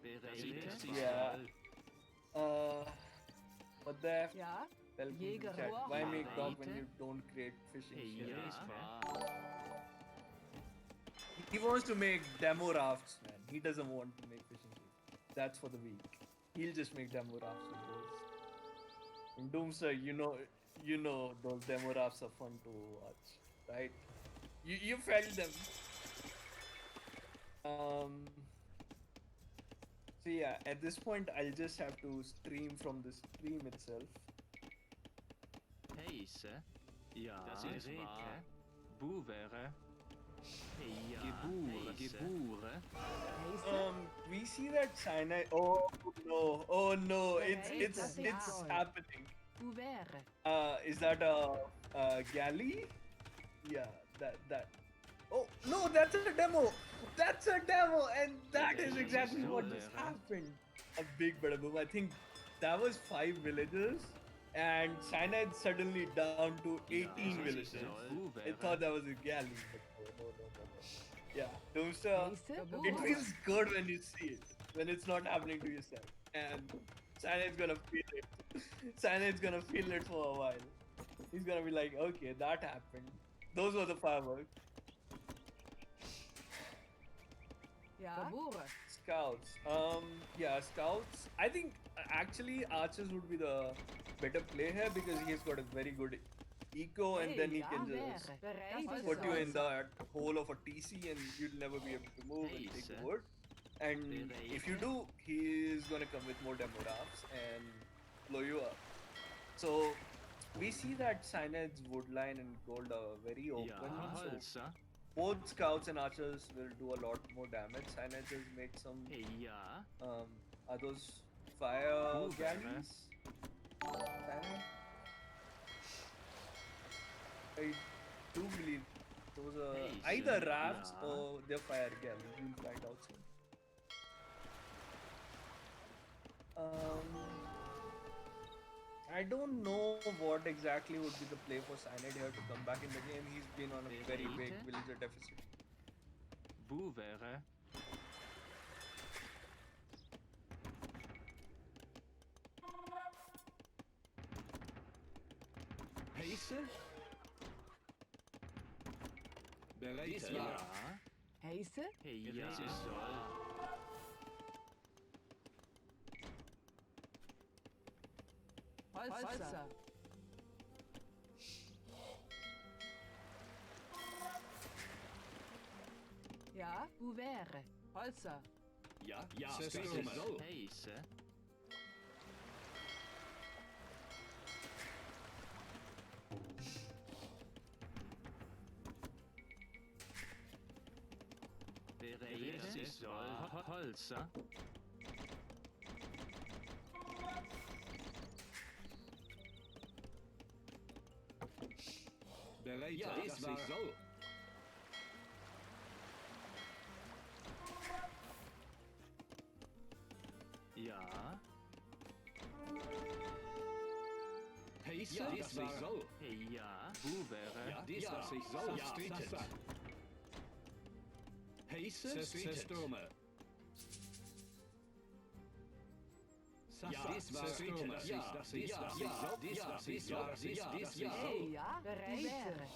Bereite. Yeah. What the F? Ja? Tell me in Jäger chat. Rohr. Why make dog when Bereite. you don't create fishing Hey, shit? ja. He wants to make demo rafts, man. He doesn't want to make fishing shit. That's for the weak. He'll just make demo rafts with those. In Doomsday, you know those demo rafts are fun to watch, right? You felt them. So yeah, at this point, I'll just have to stream from the stream itself. Heise. Ja, das ist wahr. Buvere. Hey, ja. Gebure. Heise? We see that Cyanide. Oh no! It's Hey, it's that's it's all. happening. Ouvert. Is that a galley? Yeah, that. Oh no, that's a demo. That's a demo, and that is exactly what just happened. A big bada boom. I think that was 5 villagers, and Cyanide suddenly down to 18 villagers. I thought that was a galley, but no. Yeah, Doomstar. Heise? It feels good when you see it, when it's not happening to yourself. And Cyanide's gonna feel it. Cyanide's gonna feel it for a while. He's gonna be like, okay, that happened. Those were the fireworks. Ja? Scouts. Yeah, scouts. I think actually archers would be the better play here because he's got a very good eco and then he can just put you in that hole of a TC and you'll never be able to move and take the wood. And if you do, he's gonna come with more demo rafts and blow you up. So we see that Cyanide's woodline and gold are very open. So both scouts and archers will do a lot more damage. Cyanide just make some. Are those fire galleys? I do believe those are Hey, either sir. rafts Yeah. or they're fire galley. You'll find out soon. Um, I don't know what exactly would be the play for Cyanide here to come back in the game. He's been on a very big Bereite. villager deficit. Boevere. Heise? Bereite? Ja. Heise? Hey, ja. Es soll. Holzer. Ja, Bouvere. Holzer. Ja, ja, Heise. Bereite. Es soll. Holzer. Bereite, ja, das ich soll. Ja. Heise, ja, das ich soll. Hey, ja. Boevere. Ja, das was ich soll. Ja, das. Heise, Stürme. Ja, das war Stürme. Das ich soll. Ja, das ich soll. Das ich Hey, soll. ja, Bouvere.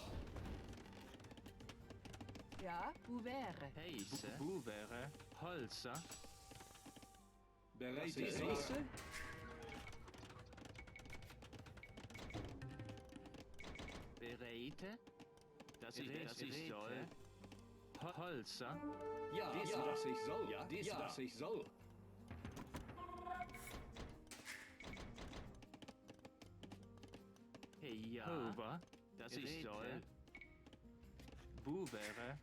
Ja, Bouvere. Heise. Boevere. Holzer. Bereite, Heise? Bereite. Das ich soll. Holzer. Ja, das was ich soll. Ja, das was ich soll. Hey, ja. Hover. Das ich soll. Boevere.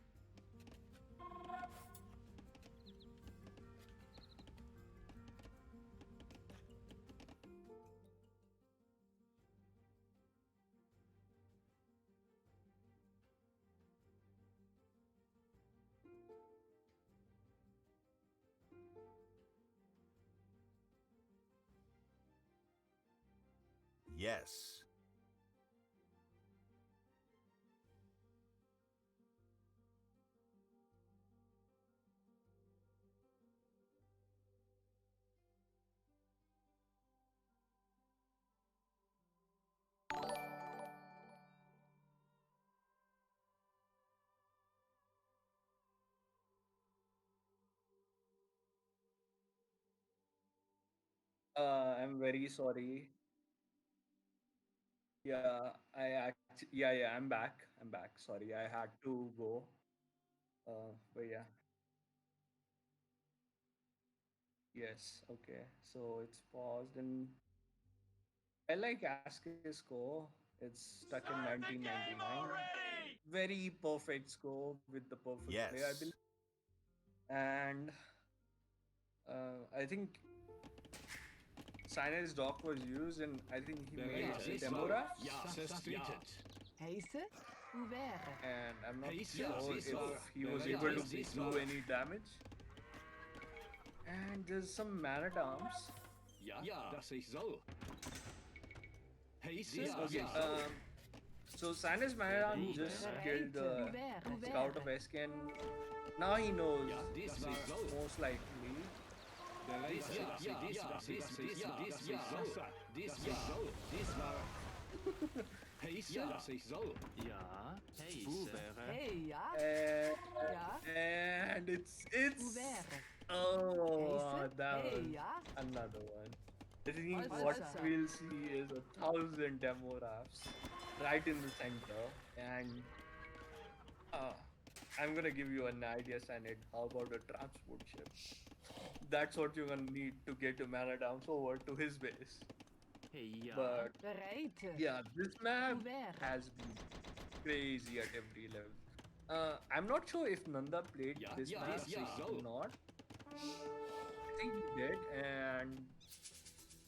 Yes. I'm very sorry. I'm back. I'm back. Sorry, I had to go. But yeah, yes. Okay, so it's paused, and I like Ask's score. It's stuck in 1999. Very perfect score with the perfect play, I believe. Yes. And I think Cyanide's dock was used, and I think he made Bereite, demo rafts. Ja, zerstretet. Heise? Bouvere. And I'm not Hey, sure yeah, if he was yeah, able yeah, to yeah. do any damage. And there's some mana dumps. Ja, das ich soll. Heise, Okay, ja, soll. so Sanus Manadan just killed the scout of Assk, and now he knows Ja, das ich soll. most likely. Bereite, ja, das ich soll. Das war. Heise, das ich soll. Ja. Heise. Boevere. Hey, ja. Ja. And it's Bouvere. oh, Heise? that Hey, was ja. another one. I think Holzer. what we'll see is 1,000 demo rafts right in the center, and I'm gonna give you an idea, Sanit. How about a transport ship? That's what you're gonna need to get your mana downs over to his base. Hey, ja. But Bereite. yeah, this map Bouvere. has been crazy at every level. I'm not sure if Nanda played this map or not. I think he did, and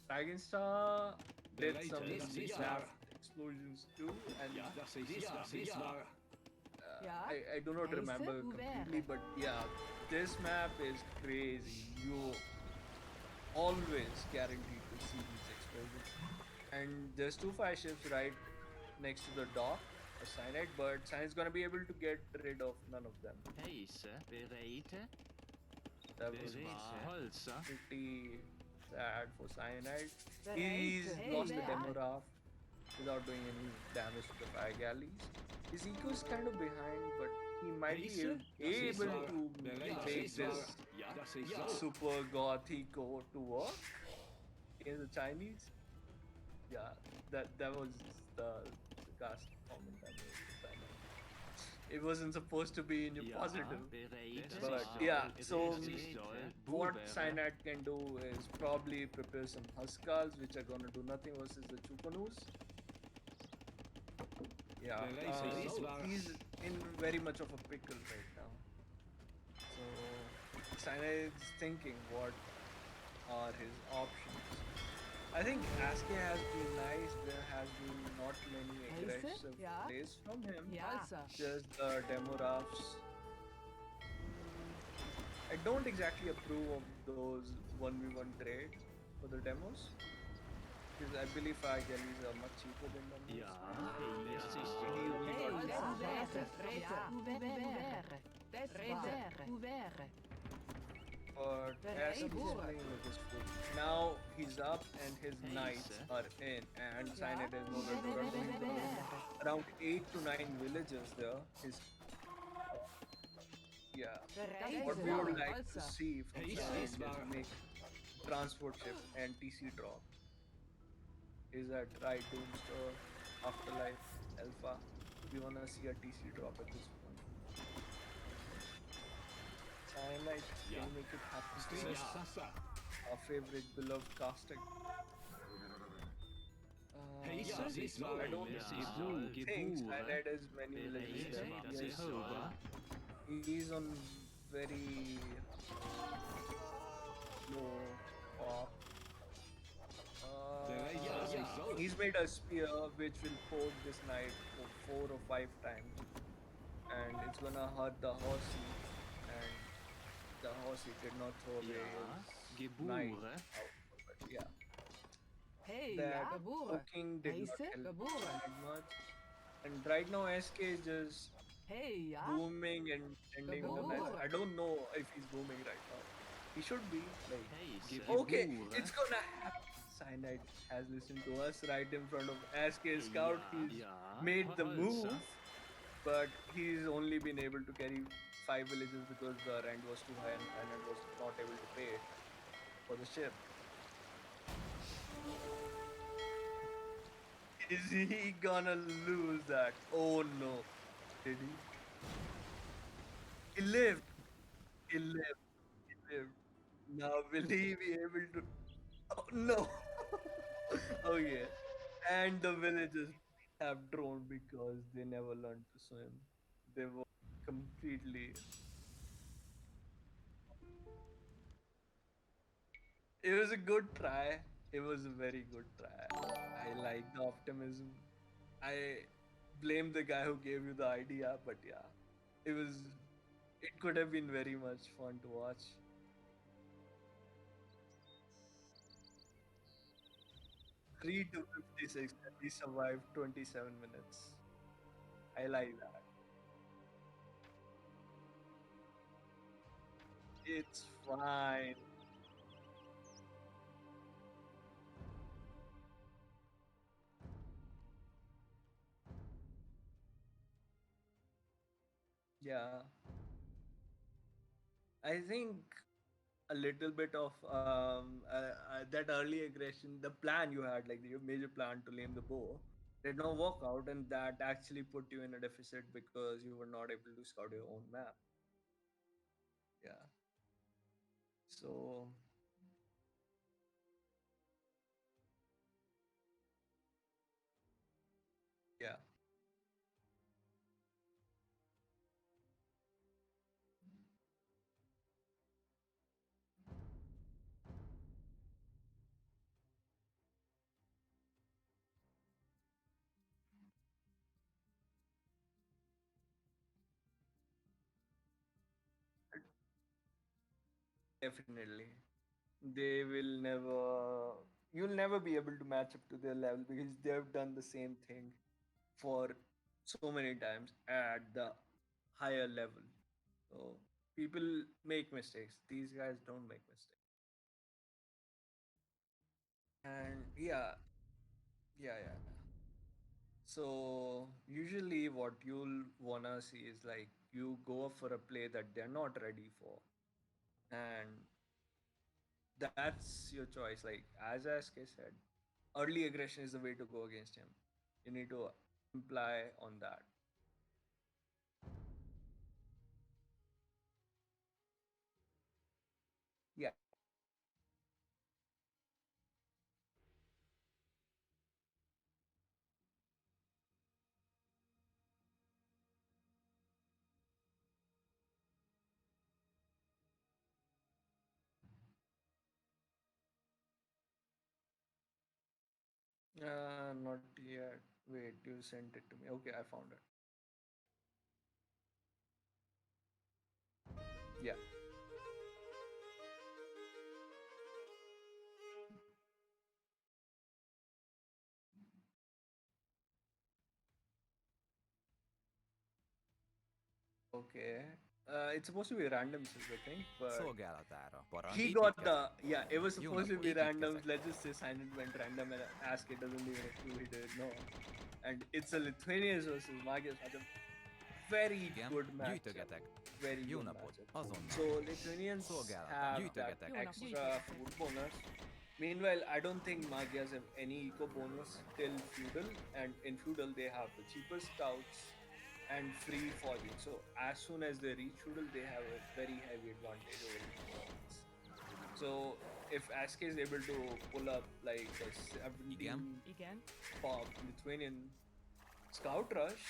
Dragonstar did some explosions too, and Ja, das war Ja. I do not Heiße remember completely, Uvere. but yeah, this map is crazy. You always guaranteed to see these explosions. And there's two fire ships right next to the dock for cyanide, but cyanide's gonna be able to get rid of none of them. Heiße, bereite, That was Holzer, pretty sad for cyanide. Bereit. He's Hey, lost the wer? demo raft without doing any damage to the fire galleys. His eco is kind of behind, but he might be Heiße, das ist able wahr. to Bereit, das make ist wahr. this Ja, das ist wahr. super goth eco to work against the Chinese. Yeah, that was the cast comment I made. It wasn't supposed to be in your positive. bereite, But yeah, so what cyanide can do is probably prepare some Huskals, which are gonna do nothing versus the Chupanus. Yeah, he's in very much of a pickle right now. So cyanide's thinking what are his options. I think Assk has been nice. There has been not many aggressive Yeah. plays from him. Ja. Just the demo rafts. I don't exactly approve of those 1v1 trades for the demos. Because I believe fire galleys are much cheaper than demos. Hey, He- Uvere. Uvere. Des Uvere. Uvere. But Assk is playing with his foot. Now he's up and his knights are in, and Cyanide is nowhere to run to. He's gonna lose around 8 to 9 villages there. Yeah. What we would like to see from Cyanide is make transport ship and TC drop. Is that right, Doomstar, Afterlife, Alpha? We wanna see a TC drop at this point. Cyanide can make it happen to us. Sasa. Our favorite beloved casting. Heiße, das ist wahr. I don't think Cyanide has many villages left. He's on very low pop. He's made a spear which will poke this knight for 4 or 5 times, and it's gonna hurt the horsey, and the horsey did not throw away his knight out. But yeah, Hey, that Geboren. poking did not Heiße help Geboren. that much. And right now SK is just Hey, ja. booming and ending the match. Geboren. I don't know if he's booming right now. He should be like. Heiße, Okay, it's gonna happen. Cyanide has listened to us right in front of SK Scout. He's made the move, but he's only been able to carry 5 villages because the rent was too high and Cyanide was not able to pay it for the ship. Is he gonna lose that? Oh no. Did he? He lived. He lived. He lived. Now will he be able to? Oh no. Oh yeah. And the villagers have drowned because they never learned to swim. They were completely. It was a good try. It was a very good try. I like the optimism. I blame the guy who gave you the idea, but yeah, it was. It could have been very much fun to watch. 3 to 56, and he survived 27 minutes. I like that. It's fine. Yeah. I think a little bit of that early aggression, the plan you had, like your major plan to lame the bow, did not work out, and that actually put you in a deficit because you were not able to scout your own map. Yeah. So, yeah. Definitely. They will never, you'll never be able to match up to their level because they've done the same thing for so many times at the higher level. So people make mistakes. These guys don't make mistakes. And yeah. So usually what you'll wanna see is like you go for a play that they're not ready for, and that's your choice. Like as Ask said, early aggression is the way to go against him. You need to imply on that. Yeah. Not yet. Wait, you sent it to me. Okay, I found it. Yeah. Okay. It's supposed to be randoms, I think, but Szolgálatára. Parancs. he got the, Építkezek. yeah. It was Jó supposed to napot. be randoms. Építkezek. Let's just say Silent went random and Ask it doesn't even include it. No, and it's a Lithuanians versus Magias matchup. Very Igen. good matchup. Gyűjtögetek. Very Jó good napot. matchup. Azonnal. So Lithuanians Szolgálatára. have that Gyűjtögetek. Jó napot. extra Gyűjtögetek. food bonus. Meanwhile, I don't think Magyas have any eco bonus till feudal, and in feudal they have the cheaper scouts and free forging. So as soon as they reach feudal, they have a very heavy advantage over Lithuanians. So if Ask is able to pull up like a 17 Igen. pop Lithuanian scout rush,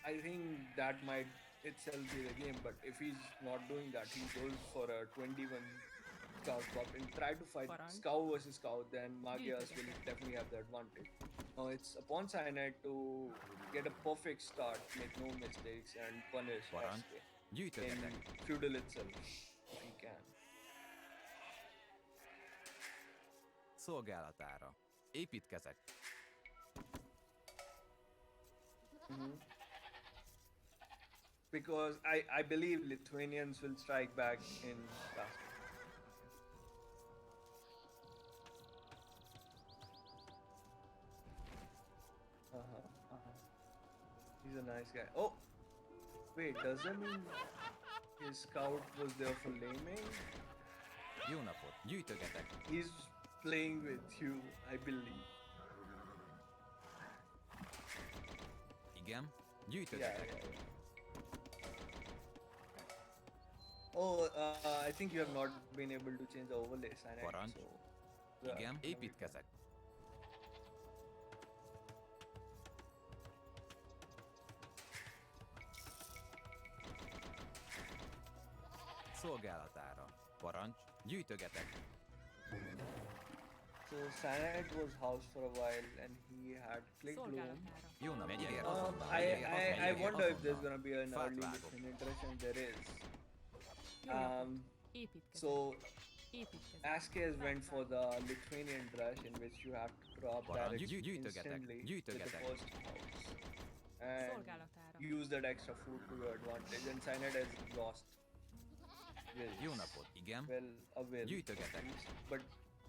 I think that might itself be the game. But if he's not doing that, he goes for a 21 scout pop and try to fight Parancs. scout versus scout, then Magias will Gyűjtögetek. definitely have the advantage. Now it's upon Cyanide to get a perfect start, make no mistakes, and punish Parancs. SK in Gyűjtögetek. feudal itself if he can. Szolgálatára. Építkezek. Because I believe Lithuanians will strike back in last. He's a nice guy. Oh, wait, does that mean his scout was there for laming? Jó napot. Gyűjtögetek. He's playing with you, I believe. Igen. Yeah. Gyűjtögetek. Oh, I think you have not been able to change the overlay sign. Parancs. Igen. Építkezek. Szolgálatára. Parancs. Gyűjtögetek. So Cyanide was housed for a while and he had click bloom. Szolgálatára. Jó napot. Megyek. I wonder if there's gonna be an Fát early vágok. Lithuanian interaction. There is. Jó napot. Építkezek. So Építkezek. Askez went for the Lithuanian rush in which you have to drop Parancs. direct Gyűjtögetek. instantly with the Gyűjtögetek. first house and Szolgálatára. use that extra food to your advantage. And Cyanide has lost wills. Jó napot. Igen. Well, a will. Gyűjtögetek. But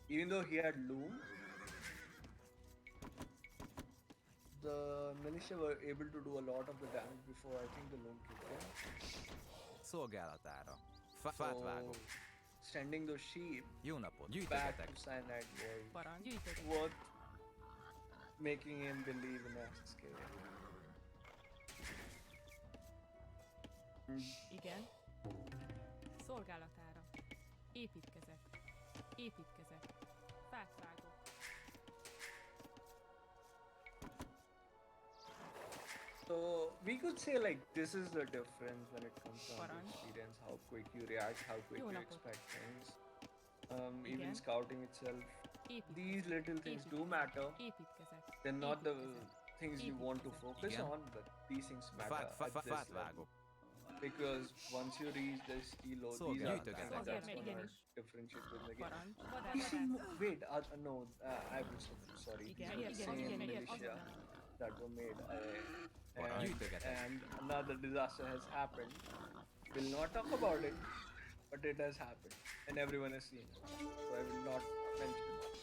even though he had loom, the militia were able to do a lot of the damage before I think the loom kicked in. Szolgálatára. Fát vágok. Sending those sheep Jó napot. back Gyűjtögetek. to Cyanide was Parancs. Gyűjtögetek. worth making him believe in SK. Igen. Szolgálatára. Építkezek. Építkezek. Fát vágok. So we could say like this is the difference when it comes down to Parancs. experience, how quick you react, how quick Jó you napot. expect things. Even Igen. scouting itself. Építkezek. These little things do matter. Építkezek. They're not the Építkezek. things you want to focus Igen. on, but these things matter. at this Fát level. vágok. because once you reach this elo, So these are the gyűjtögetek. things that's Igen, gonna igenis. differentiate with the game. Parancs. Wait, no, I was so sorry. These Igen, were the igen, same igen, igen, militia azonnal. that were made. Parancs. Gyűjtögetek. And another disaster has happened. Will not talk about it, but it has happened, and everyone has seen it. So I will not mention it.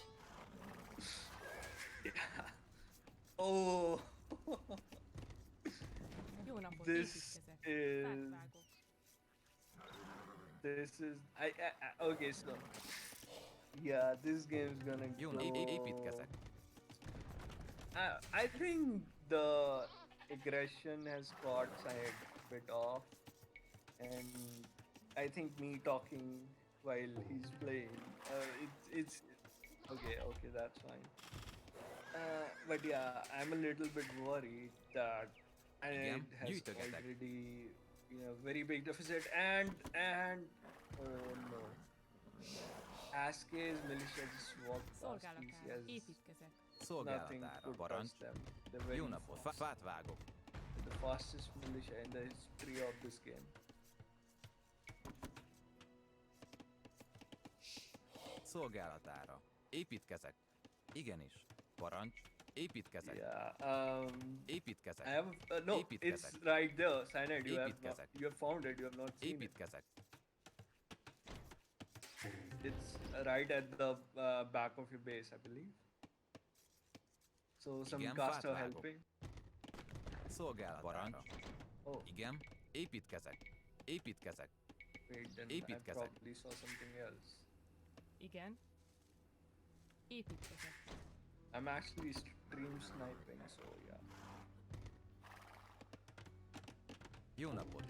Yeah. Oh, Jó napot, this építkezek. is Fát vágok. this is okay. So yeah, this game's gonna Jó, go. építkezek. I think the aggression has caught Syed a bit off, and I think me talking while he's playing, it's okay. Okay, that's fine. But yeah, I'm a little bit worried that Igen, it has gyűjtögetek. already very big deficit, and oh no, Ask's militia just walked past. He Szolgálatára. has Építkezek. nothing Szolgálatára. could Parancs. touch them. They're very Jó napot. fast. Fát vágok. The fastest militia in the history of this game. Szolgálatára. Építkezek. Igenis. Parancs. Építkezek. Yeah. Építkezek. I have no. Építkezek. It's right there, Cyanide. Építkezek. You have found it. You have not seen it. Építkezek. It's right at the back of your base, I believe. So some Igen, caster fát vágok. helping. Szolgálatára. Parancs. Oh, Igen. Építkezek. Építkezek. wait, then I Építkezek. probably saw something else. Igen. Építkezek. I'm actually stream sniping, so yeah. Jó napot.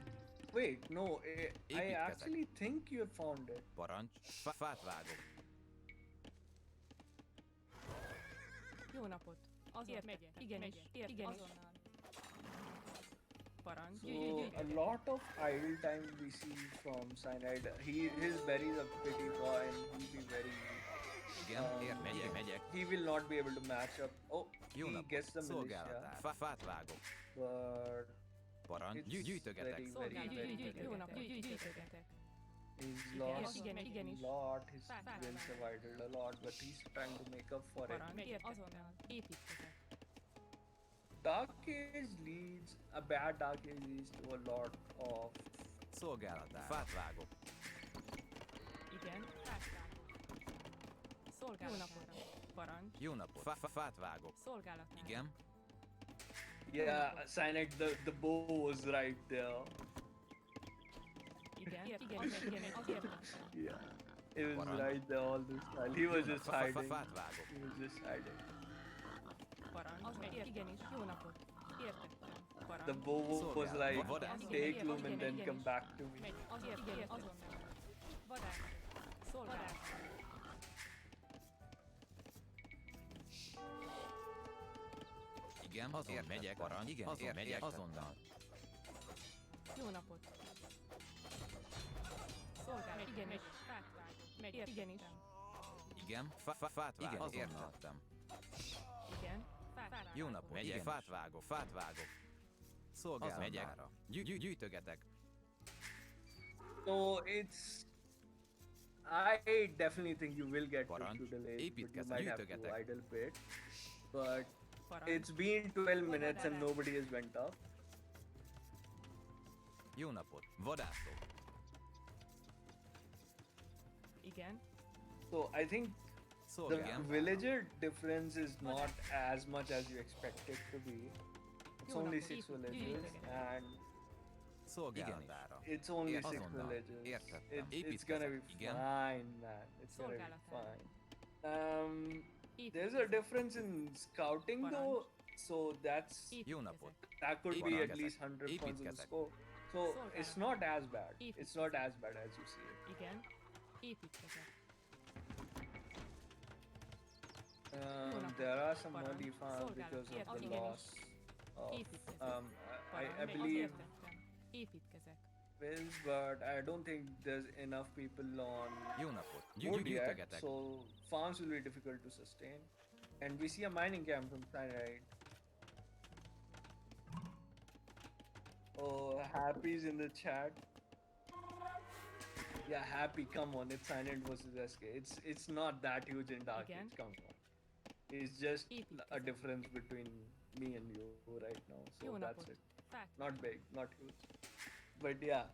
Wait, no, I Építkezek. actually think you have found it. Parancs. Fát vágok. Jó napot. Azonnal megyek. Igenis. Igenis. Azonnal. Parancs. So a lot of idle time we see from Cyanide. His berries are pretty raw and he'll be very. Igen, megyek. He will not be able to match up. Oh, Jó he napot. gets the militia, Szolgálatára. Fát vágok. but Parancs. it's Gyűjtögetek. very, Jó napot. Gyűjtögetek. he's Igen, lost igenis. a lot. His Fát wins have idled a lot, but he's trying to make up for it. Parancs. Azonnal. Építkezek. Dark Age leads a bad Dark Age leads to a lot of Szolgálatára. Fát vágok. Igen. Fát vágok. Szolgálatára. Parancs. Jó napot. Fát vágok. Szolgálatára. Igen. yeah. Cyanide, the bow was right there. Igen. Igen. Azért. Yeah, it was Parancs. right there all this time. He was just hiding. Fát vágok. He was just hiding. Parancs. Igenis. Jó napot. Értettem. Parancs. The bow was like, Vadász. take Loom and then come back to me. Megy. Azért. Igen. Azonnal. Vadász. Szolgálatára. Igen, azonnal megyek. Parancs. Igen, azonnal megyek. Azonnal. Jó napot. Szolgálat. Igenis. Fát vágok. Megy. Igenis. Igen, fát vágok. Igen, értettem. Igen. Fát vágok. Jó napot. Megyek. Fát vágok. Szolgálatára. Gyűjtögetek. So it's. I definitely think you will get to Parancs. feudal age, but you Építkezek. might have to Gyűjtögetek. idle bit. But Parancs. it's been 12 minutes and nobody has went up. Jó napot. Vadászok. Igen. So I think the Szolgálom. villager difference is not as much as you expect it to be. It's Jó only napot. 6 villagers and Szolgálatára. it's only 6 Azonnal. villagers. Értettem. It's gonna be Igen. fine, man. It's gonna be Szolgálatára. fine. There's a difference in scouting though, so Jó napot. that could be at Építkezek. least 100 points in the Építkezek. score. So it's not as bad. It's not as bad as you see it. Igen. Építkezek. There are some early farms because of the loss of I believe Építkezek. Wills, but I don't think there's enough people on Jó napot. wood yet, Gyűjtögetek. so farms will be difficult to sustain. And we see a mining camp from Cyanide. Oh, Happy's in the chat. Yeah, Happy, come on, it's Cyanide versus SK. It's not that huge in Dark Again? Age, come on. It's just Építkezem. a difference between me and you right now, so Jó that's napot. it. Fák. Not big, not huge. But yeah,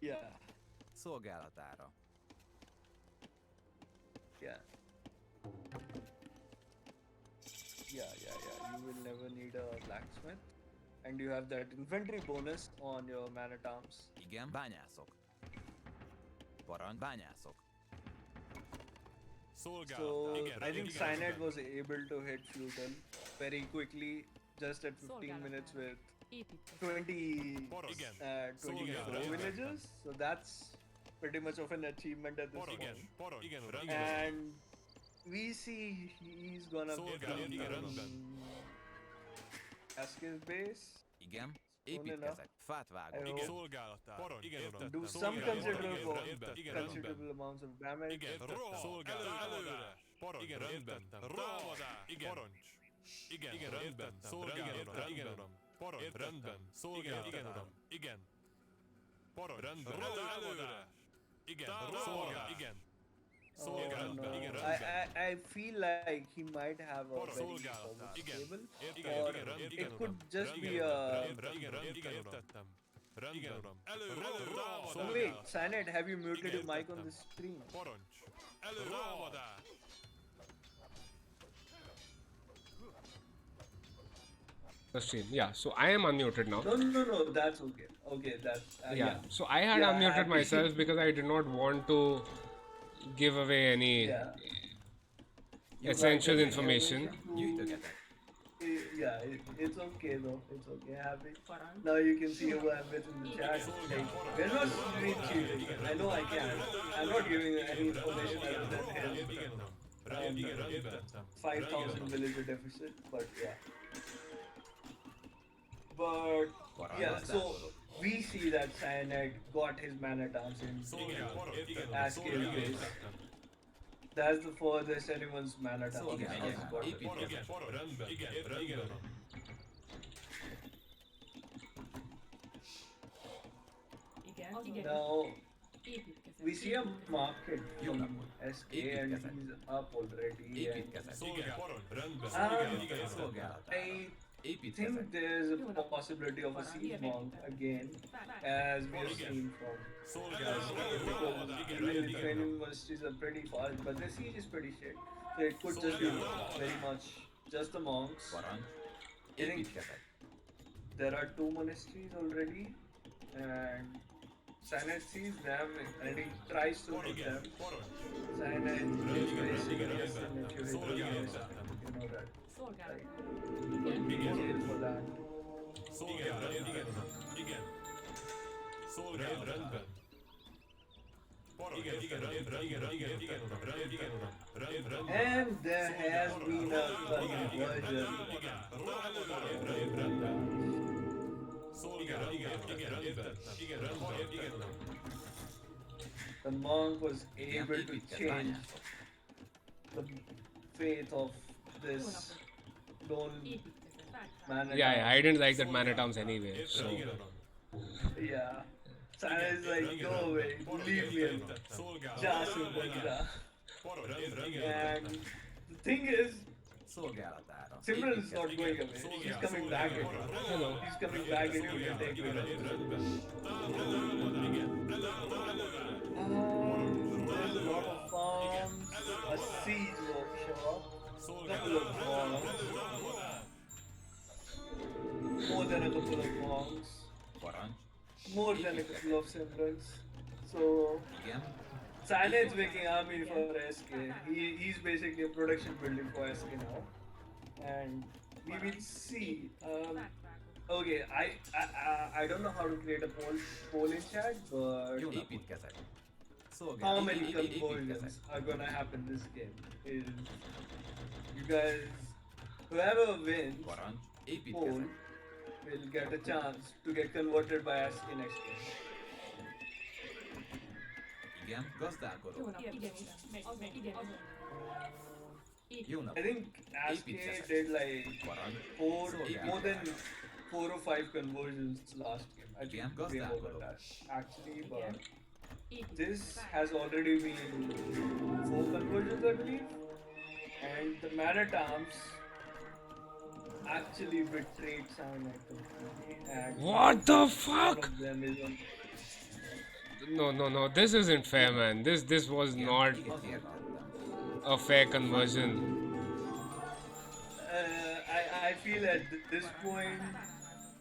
yeah, Szolgálatára. yeah. Yeah. You will never need a blacksmith. And you have that inventory bonus on your man at arms. Igen, bányászok. Parancs, bányászok. So I think Cyanide was able to hit Feudal very quickly, just at 15 minutes with Építkezem. 24 villages. So that's pretty much of an achievement at this point. And we see he's gonna be Ask's base. Igen, Soon enough. építkezek. Fát I vágok. hope Szolgálatára. Igen, do some considerable amounts of damage. Igen, szolgálatára. Igen, értettem. Rámadás. Igen, parancs. Igen, rendben. Szolgálatára. Igen, uram. Parancs. Rendben. Szolgálatára. Igen, uram. Igen. Parancs. Rendben. Támadás. Igen, szolgálat. Igen. Szolgálatban. Igen, rendben. I feel like he might have a very Szolgálatár. Igen. stable, Igen, or igen, rendben. it could just be Igen, a. igen, értettem. Rendben, uram. Előre, Oh, wait, Cyanide, have you muted your mic on the stream? Parancs. Rámadás. The stream. Yeah, so I am unmuted now. No, that's okay. Okay, that's Yeah, so I had Yeah, unmuted happy. myself because I did not want to give away any Yeah. essential Like, information. Gyűjtögetek. It's okay though. It's okay. Happy. Now you can see who I'm with in the chat. Like, we're not really cheating. I know I can. I'm not giving any information other than him. 5,000 villager deficit, but yeah. But yeah, so we see that Cyanide got his man at arms in Ask's base. That's the furthest anyone's man at arms Igen, has igen, gotten. építkezek. Igen. Now Építkezem. we see a market Jó from napot. SK and he's up already. And Építkezek. Szolgálatára. I Építkezek. think there's a possibility of a siege monk again, as we've seen from even the training universities are pretty fast, but the siege is pretty shit. So it could just be very much just the monks. Parancs. I think Építkezek. there are 2 monasteries already, and Cyanide sees them and he tries to hit them. Cyanide is basically just an if you hit them, you know that. Szolgálat. Be jail for that. And there has been a conversion. The monk was able to Építkezek. change Bányászok. the fate of this lone Építkezem. Fák. man. at Yeah, arms. I didn't like that man at arms anyway. So Yeah. Sana is like, go away, leave me alone. Jasu Banja. And the thing is, Szolgálatára. Simran is not going away. He's coming back at you. hello. He's coming back at you to take me down. There's a lot of farms, a siege workshop, couple of monks, more than a couple of monks, Parancs. more than a couple of Simrans. So Igen. Cyanide's making army for SK. He's basically a production building for SK now. And we will see. Okay, I don't know how to create a poll in chat, but Jó építkezek. how many Építkezek. conversions are gonna happen this game? Is you guys, whoever wins Parancs. poll Építkezek. will get a chance to get converted by SK next game. Igen, Jó gazdálkodok. nap. Igen. Megy. Igen. Jónap. I think Assk Építkezek. did like Parancs. more than Szolgáltatás. 4 or 5 conversions last game. I think Igen, way more than gazdálkodok. that actually, but this has already been 4 conversions, I believe, and the Maritams actually betrayed Cyanide completely, and What the one fuck? of them is on. No, no, no. This isn't fair, man. This was Igen, not igen, azért tettem. a fair conversion. I feel at this point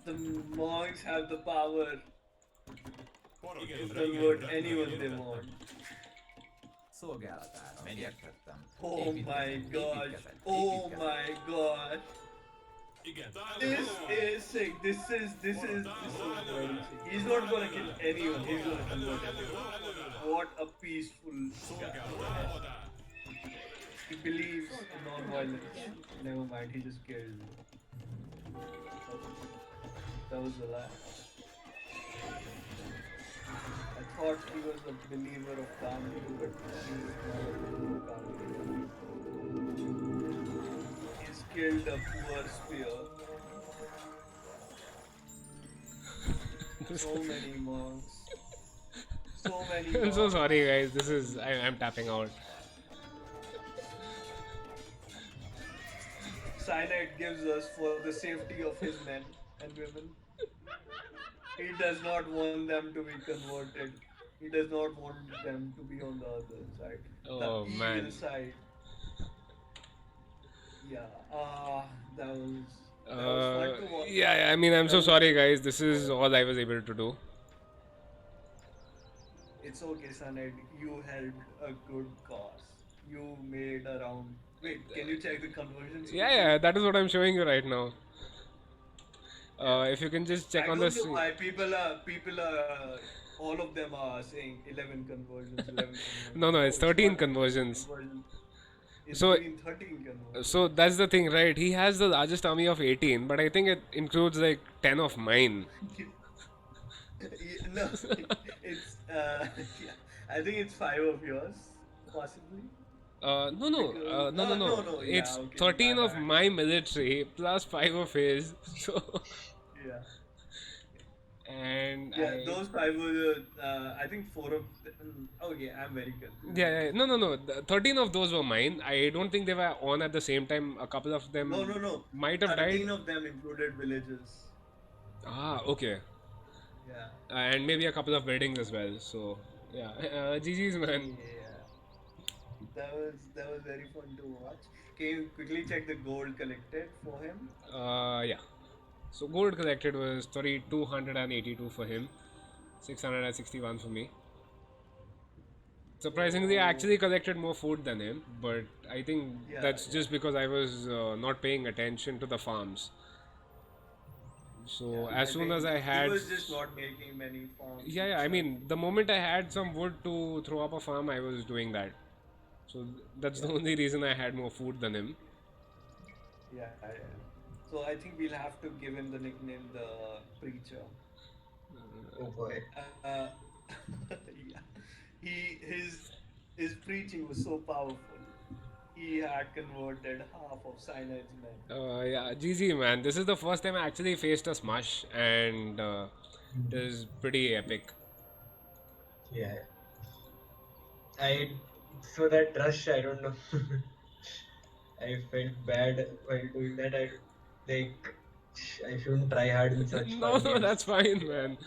the monks have the power Parancs. to Igen, convert rendben, anyone they értettem. want. Szolgálatára. Megyek. Értettem. Oh my Építkezek. gosh! Építkezek. Oh Építkezek. my gosh! Igen. This is sick. This is very sick. He's not gonna kill anyone. He's gonna convert everyone. What a peaceful guy. He believes in non-violence. Never mind. He just killed. That was the lie. I thought he was a believer of Gandhi, but he's not a believer of Gandhi. He's killed a poor spear. So many monks. So many I'm so monks. sorry, guys. I'm tapping out. Cyanide gives us for the safety of his men and women. He does not want them to be converted. He does not want them to be on the other side. Oh, The evil man. side. Yeah. That was fun to watch. Yeah, I mean, I'm so sorry, guys. This is all I was able to do. It's okay, Cyanide. You held a good cause. You made around. Wait, can you check the conversions? Yeah, that is what I'm showing you right now. If you can just check I on don't the know screen. why people are all of them are saying 11 conversions, 11 conversions. No, it's Oh, 13 not conversions. conversions. It's So- doing 13 conversions. So that's the thing, right? He has the largest army of 18, but I think it includes like 10 of mine. No, it's yeah. I think it's 5 of yours, possibly. No. no, yeah, It's okay, 13 my of bad. my military plus 5 of his. So, Yeah, and yeah. Those 5 were, I think 4 of them. Okay, I'm very confused. yeah. No. 13 of those were mine. I don't think they were on at the same time. A couple of them No. might have 13 died. of them included villages. Ah, okay. Yeah. And maybe a couple of buildings as well. So, yeah. GG's, man. Yeah. That was very fun to watch. Can you quickly check the gold collected for him? Yeah. So, gold collected was 3,282 for him, 661 for me. Surprisingly, I actually collected more food than him, but I think Yeah, that's yeah. just because I was not paying attention to the farms. So as soon as I had, He was just not making many farms. yeah, I mean, the moment I had some wood to throw up a farm, I was doing that. So that's the only reason I had more food than him. Yeah. So I think we'll have to give him the nickname the preacher. Oh boy. Yeah. His preaching was so powerful. He had converted half of Cyanide's men. Yeah, GG, man. This is the first time I actually faced a smash, and it is pretty epic. Yeah. So that rush, I don't know. I felt bad while doing that. I shouldn't try hard in such No, fun games. that's fine, man.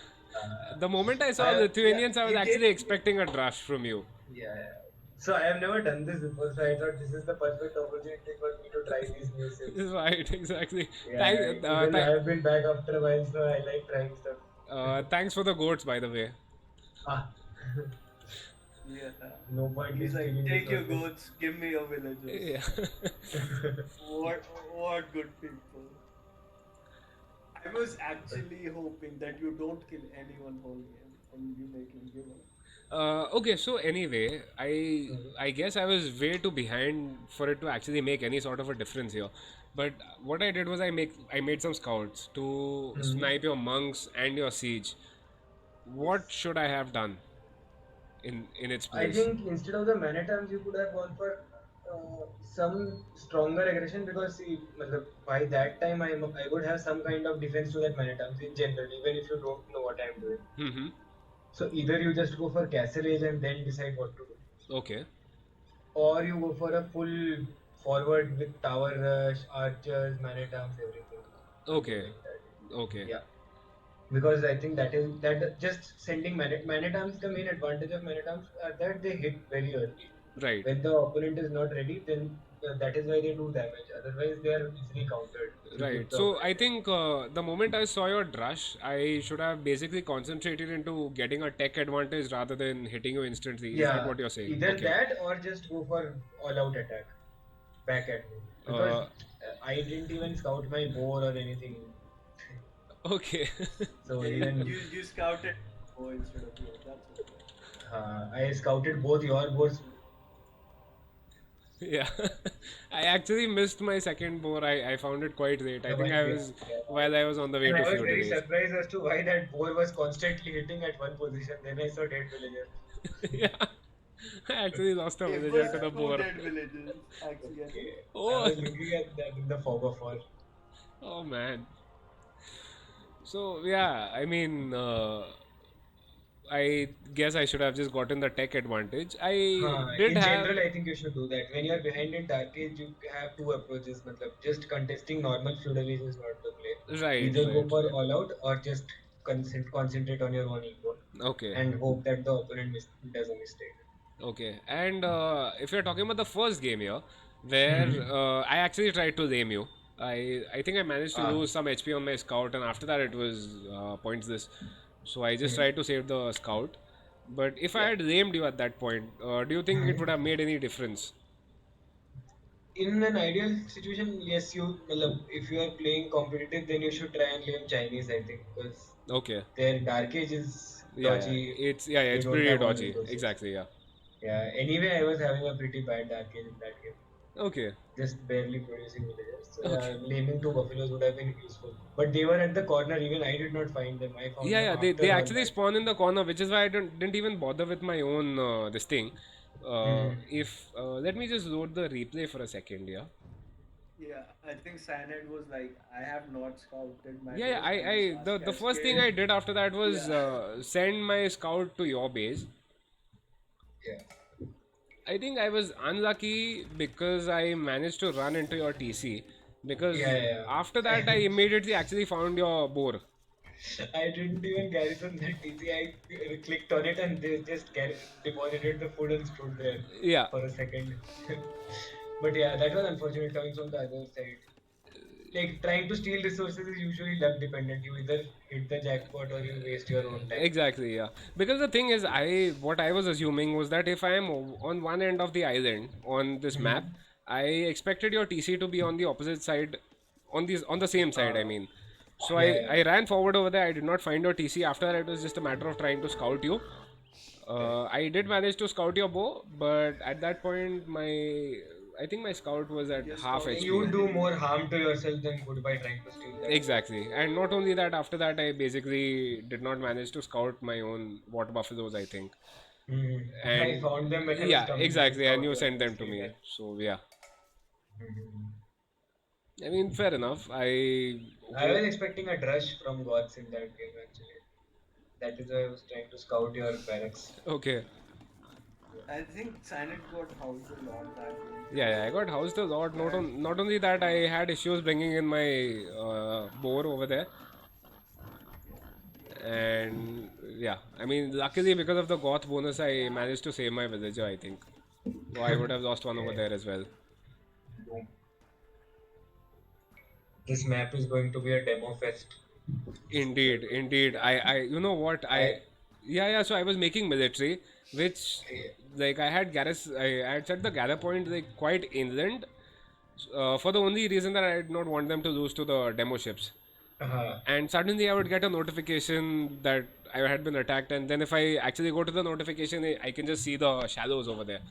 The moment I saw I- Lithuanians, yeah, I was you actually can- expecting a drush from you. Yeah. So I have never done this before, so I thought this is the perfect opportunity for me to try these new sims. Right, exactly. Yeah, even I have been back after a while, so I like trying stuff. Thanks for the goats, by the way. Ah. Yeah. No point He's in like, stealing take your resources. goats, give me your villages. Yeah. What good people. I was actually hoping that you don't kill anyone whole game and you make him give up. Okay, so anyway, I guess I was way too behind for it to actually make any sort of a difference here. But what I did was I made some scouts to snipe your monks and your siege. What should I have done in its I place? think instead of the man-at-arms, you could have gone for Some stronger aggression because see, matlab, by that time I would have some kind of defense to that manitams in general, even if you don't know what I'm doing. Mm-hmm. So either you just go for castle age and then decide what to do, Okay. or you go for a full forward with tower rush, archers, manitams, everything, something Okay. like that. Okay. Yeah, because I think that is that just sending manitams. The main advantage of manitams are that they hit very early. Right. When the opponent is not ready, then that is why they do damage. Otherwise, they are easily countered Right. if the So I opponent think the moment I saw your drush, I should have basically concentrated into getting a tech advantage rather than hitting you instantly. Is that yeah, what you're saying? either Okay. that or just go for all out attack back at me because Uh, I didn't even scout my boar or anything. okay. So Yeah, even you scouted oh instead of yours. That's okay. I scouted both your boars. Yeah. I actually missed my second boar. I found it quite late. I think I Yeah, was yeah. while I was on the way And to I was feud very anyways. surprised as to why that boar was constantly hitting at one position. Then I saw dead villager. Yeah. I actually lost a It villager was to the two boar. dead villages, actually. Okay, I Oh, was looking at that in the fog of war. oh man. So yeah, I mean, I guess I should have just gotten the tech advantage. I did In have general, I think you should do that. When you're behind in Dark Age, you have two approaches. Matlab, just contesting normal feudal age is not the play. right, Either go right. for all out or just concentrate on your own ego Okay, and hope that the opponent does a mistake. okay. And if you're talking about the first game here, where Hmm. I actually tried to lame you. I think I managed to Ah. lose some HP on my scout, and after that it was pointless. So I just Hmm. tried to save the scout. But if I Yeah. had lamed you at that point, do you think it would Hmm. have made any difference? In an ideal situation, yes, if you are playing competitive, then you should try and learn Chinese, I think, because Okay. their Dark Age is Yeah, yeah. dodgy. Yeah, They it's don't pretty have all dodgy. resources. Exactly, yeah. Yeah. Anyway, I was having a pretty bad Dark Age in that game. Okay. Just barely producing villagers. So Okay. yeah, laming two buffaloes would have been useful. But they were at the corner. Even I did not find them. I found Yeah, them yeah, they after all actually that. spawn in the corner, which is why I didn't even bother with my own this thing. Hmm. If let me just load the replay for a second, yeah. Yeah, I think Cyanide was like, I have not scouted my Yeah, yeah. boar. I just asked The first thing Cascade. I did after that was Yeah. send my scout to your base. Yeah. I think I was unlucky because I managed to run into your TC. Because Yeah, after that, I yeah. immediately actually found your boar. I didn't even garrison that TC. I clicked on it and they just deposited the food and stood there Yeah, for a second. But yeah, that was unfortunate coming from the other side. Like trying to steal resources is usually luck dependent. You either hit the jackpot or you waste your own time. exactly, yeah. Because the thing is, what I was assuming was that if I am on one end of the island on this map, Hmm. I expected your TC to be on the opposite side, on the same side. I Uh, mean, so yeah, I yeah, ran forward over there. I did not find your TC. After that, it was just a matter of trying to scout you. correct. I did manage to scout your bow, but at that point, I think my scout was at Your half scouting HP. You was do didn't more work. harm to yourself than good by trying to steal that food. Exactly. And not only that, after that, I basically did not manage to scout my own water buffaloes, I think. I And found them when I was yeah, coming to exactly. And scout you one. sent them to Mostly me. that. So yeah. Mhm. I mean, fair enough. I I was hope. expecting a drush from gods in that game actually. That is why I was trying to scout your barracks. Okay. I think Cyanide got housed a lot that game Yeah, too. yeah, I got housed a lot. And Not only that, I had issues bringing in my boar over there. And yeah, I mean, luckily because of the goth bonus, I managed to save my villager, I think. So I would have lost one over Okay. there as well. Boom. This map is going to be a demo fest. Indeed, indeed. You know what? I, Yeah, yeah. So I was making military, which, I like, I had set the gather point like quite inland, for the only reason that I did not want them to lose to the demo ships. uh, And suddenly I would get a notification that I had been attacked, and then if I actually go to the notification, I can just see the shallows over there.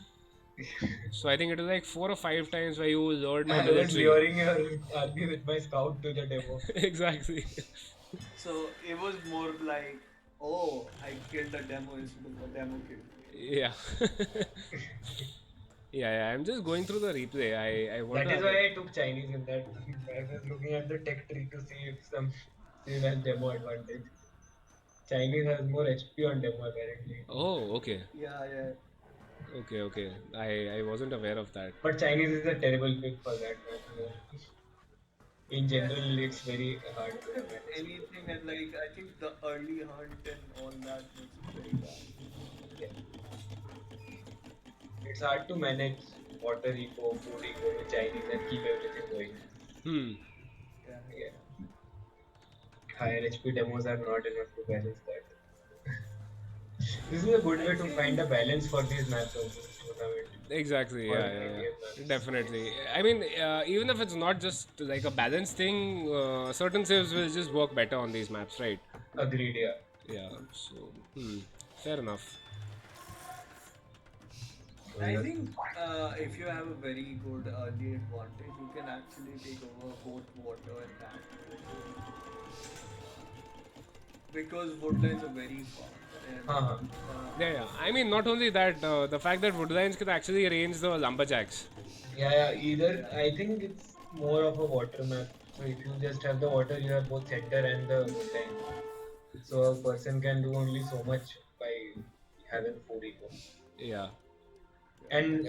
So I think it was like 4 or 5 times where you lured my I was military. luring your army with my scout to the demo. Exactly. so it was more like, oh, I killed the demo instead of the demo killed me. Yeah. Yeah, I'm just going through the replay. I want That to is have why a. I took Chinese in that. I was looking at the tech tree to see if some team has demo advantage. Chinese has more HP on demo apparently. Oh, okay. Yeah, yeah. Okay. I wasn't aware of that. But Chinese is a terrible pick for that map. In Yeah, general, it's very hard to if manage to. anything, and like I think the early hunt and all that makes it very bad. Yeah. It's hard to manage water eco, food eco with Chinese and keep everything going. Hmm. Yeah, Yeah. Higher HP demos are not enough to balance that. This is a good I way to find think a balance for these maps also, this tournament Exactly. for Yeah. ITF maps. Definitely. I mean, even if it's not just like a balance thing, certain saves will just work better on these maps, right? Agreed, yeah. Yeah. So, fair enough. So, I yeah. think if you have a very good early advantage, you can actually take over both water and land because woodlands are very far and Uh-huh. Yeah. I mean, not only that, the fact that Woodlines can actually range the lumberjacks. Yeah, either yeah, I think it's more of a water map. So if you just have the water, you have both center and the wood line. So a person can do only so much by having food eco. Yeah. And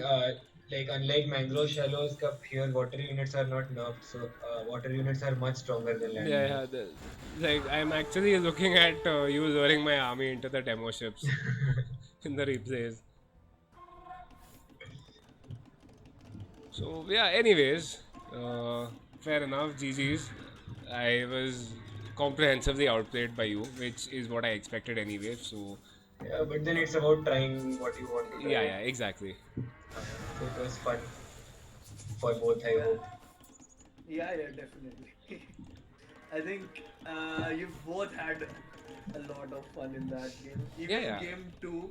like unlike mangrove shallows cup here, water units are not nerfed. So water units are much stronger than land Yeah. units. Like, I'm actually looking at you luring my army into the demo ships in the replays. So yeah. Anyways, fair enough. GG's. I was comprehensively outplayed by you, which is what I expected anyway. So Yeah, but then it's about trying what you want to try. yeah, exactly. So it was fun for both, I yeah, hope. yeah, definitely. I think you both had a lot of fun in that game. Even Yeah. game two,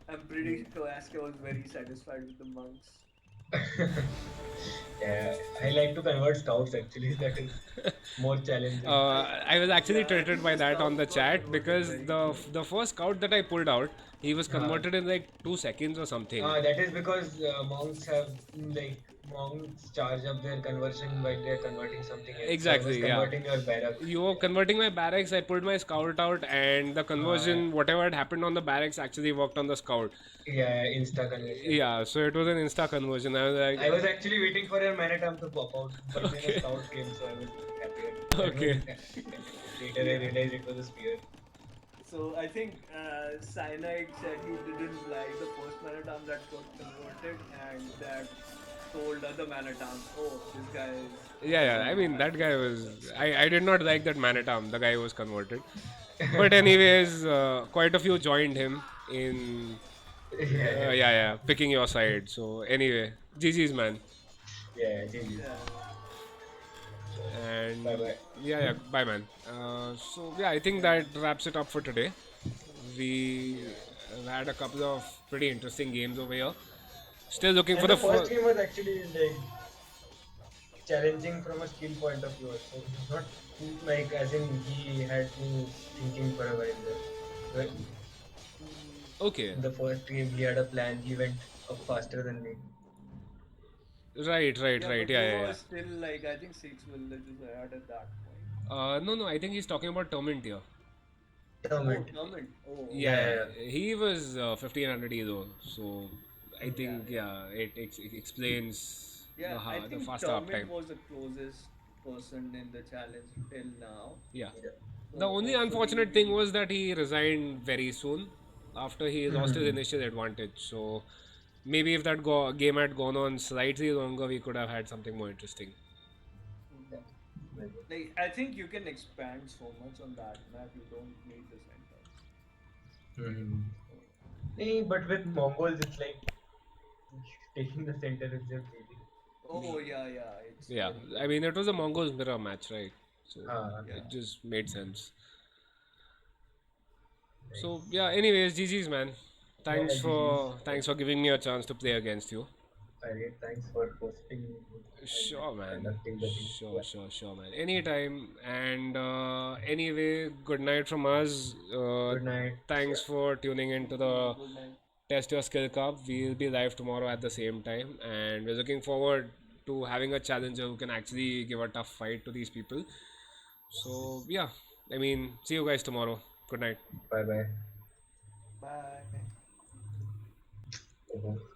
I'm pretty sure Assk was very satisfied with the monks. Yeah, I like to convert scouts actually. That is more challenging. I was actually Yeah, I treated think by the that on scouts the got chat converted because very the quick. the first scout that I pulled out, he was Uh, converted in like 2 seconds or something. that is because monks have like monks charge up their conversion while they're converting something else. So I was Exactly, yeah. converting your barracks. You were converting my barracks, I pulled my scout out, and the Uh, conversion, whatever had happened on the barracks, actually worked on the scout. yeah, insta conversion. Yeah, so it was an insta conversion. I was like, I was actually waiting for your man-at-arm to pop out, but then a okay, scout came, so I was happier. That was okay. later I Yeah. realized it was a spear. So I think Cyanide said he didn't like the first man-at-arm that got converted, and that told other man-at-arms, "Oh, this guy is Yeah. I really mean, bad." that guy was. I did not like that man at arm, the guy who was converted. But, anyways, quite a few joined him in. Yeah, Picking your side. So, anyway, GG's, man. yeah, GG. Yeah. Bye And bye. bye, man. So, yeah, I think that wraps it up for today. We had a couple of pretty interesting games over here. Still looking for And the the first first. game was actually like challenging from a skill point of view also. Not like as in he had me thinking for a while there. But Okay. in the first game he had a plan, he went up faster than me. Yeah, Right. but you Yeah. were still like I think 6 villages ahead at that point. No, I think he's talking about Termint here. Oh, Termit. Termint. Oh, Yeah, Yeah, okay. yeah, he was 1500 euro, so I yeah. think Yeah. it explains Yeah, I the think faster Termit uptime. was the closest person in the challenge till now. Yeah. Yeah. The So only hopefully unfortunate thing we. was that he resigned very soon after he lost his Mhm. initial advantage. So maybe if that game had gone on slightly longer, we could have had something more interesting. Yeah, Mhm. maybe. Like I think you can expand so much on that map. You don't need the center. Mhm. So, But with Mongols, it's like taking the center is just easy. oh yeah, it's Yeah, very I good. mean it was a Mongols mirror match, right? So Ah, it Yeah. just made sense. So nice. yeah, anyways, GG's, man. Yeah, GG's. Thanks for giving me a chance to play against you. Alright, thanks for hosting and Sure, man. conducting the thing. Yeah. Sure, man. Anytime. And anyway, good night from us. Good night. Thanks Yeah. for tuning into the Good night. Test Your Skill Cup. We'll be live tomorrow at the same time, and we're looking forward to having a challenger who can actually give a tough fight to these people. So yeah, I mean, see you guys tomorrow. Good night. Bye bye. Bye. Mhm.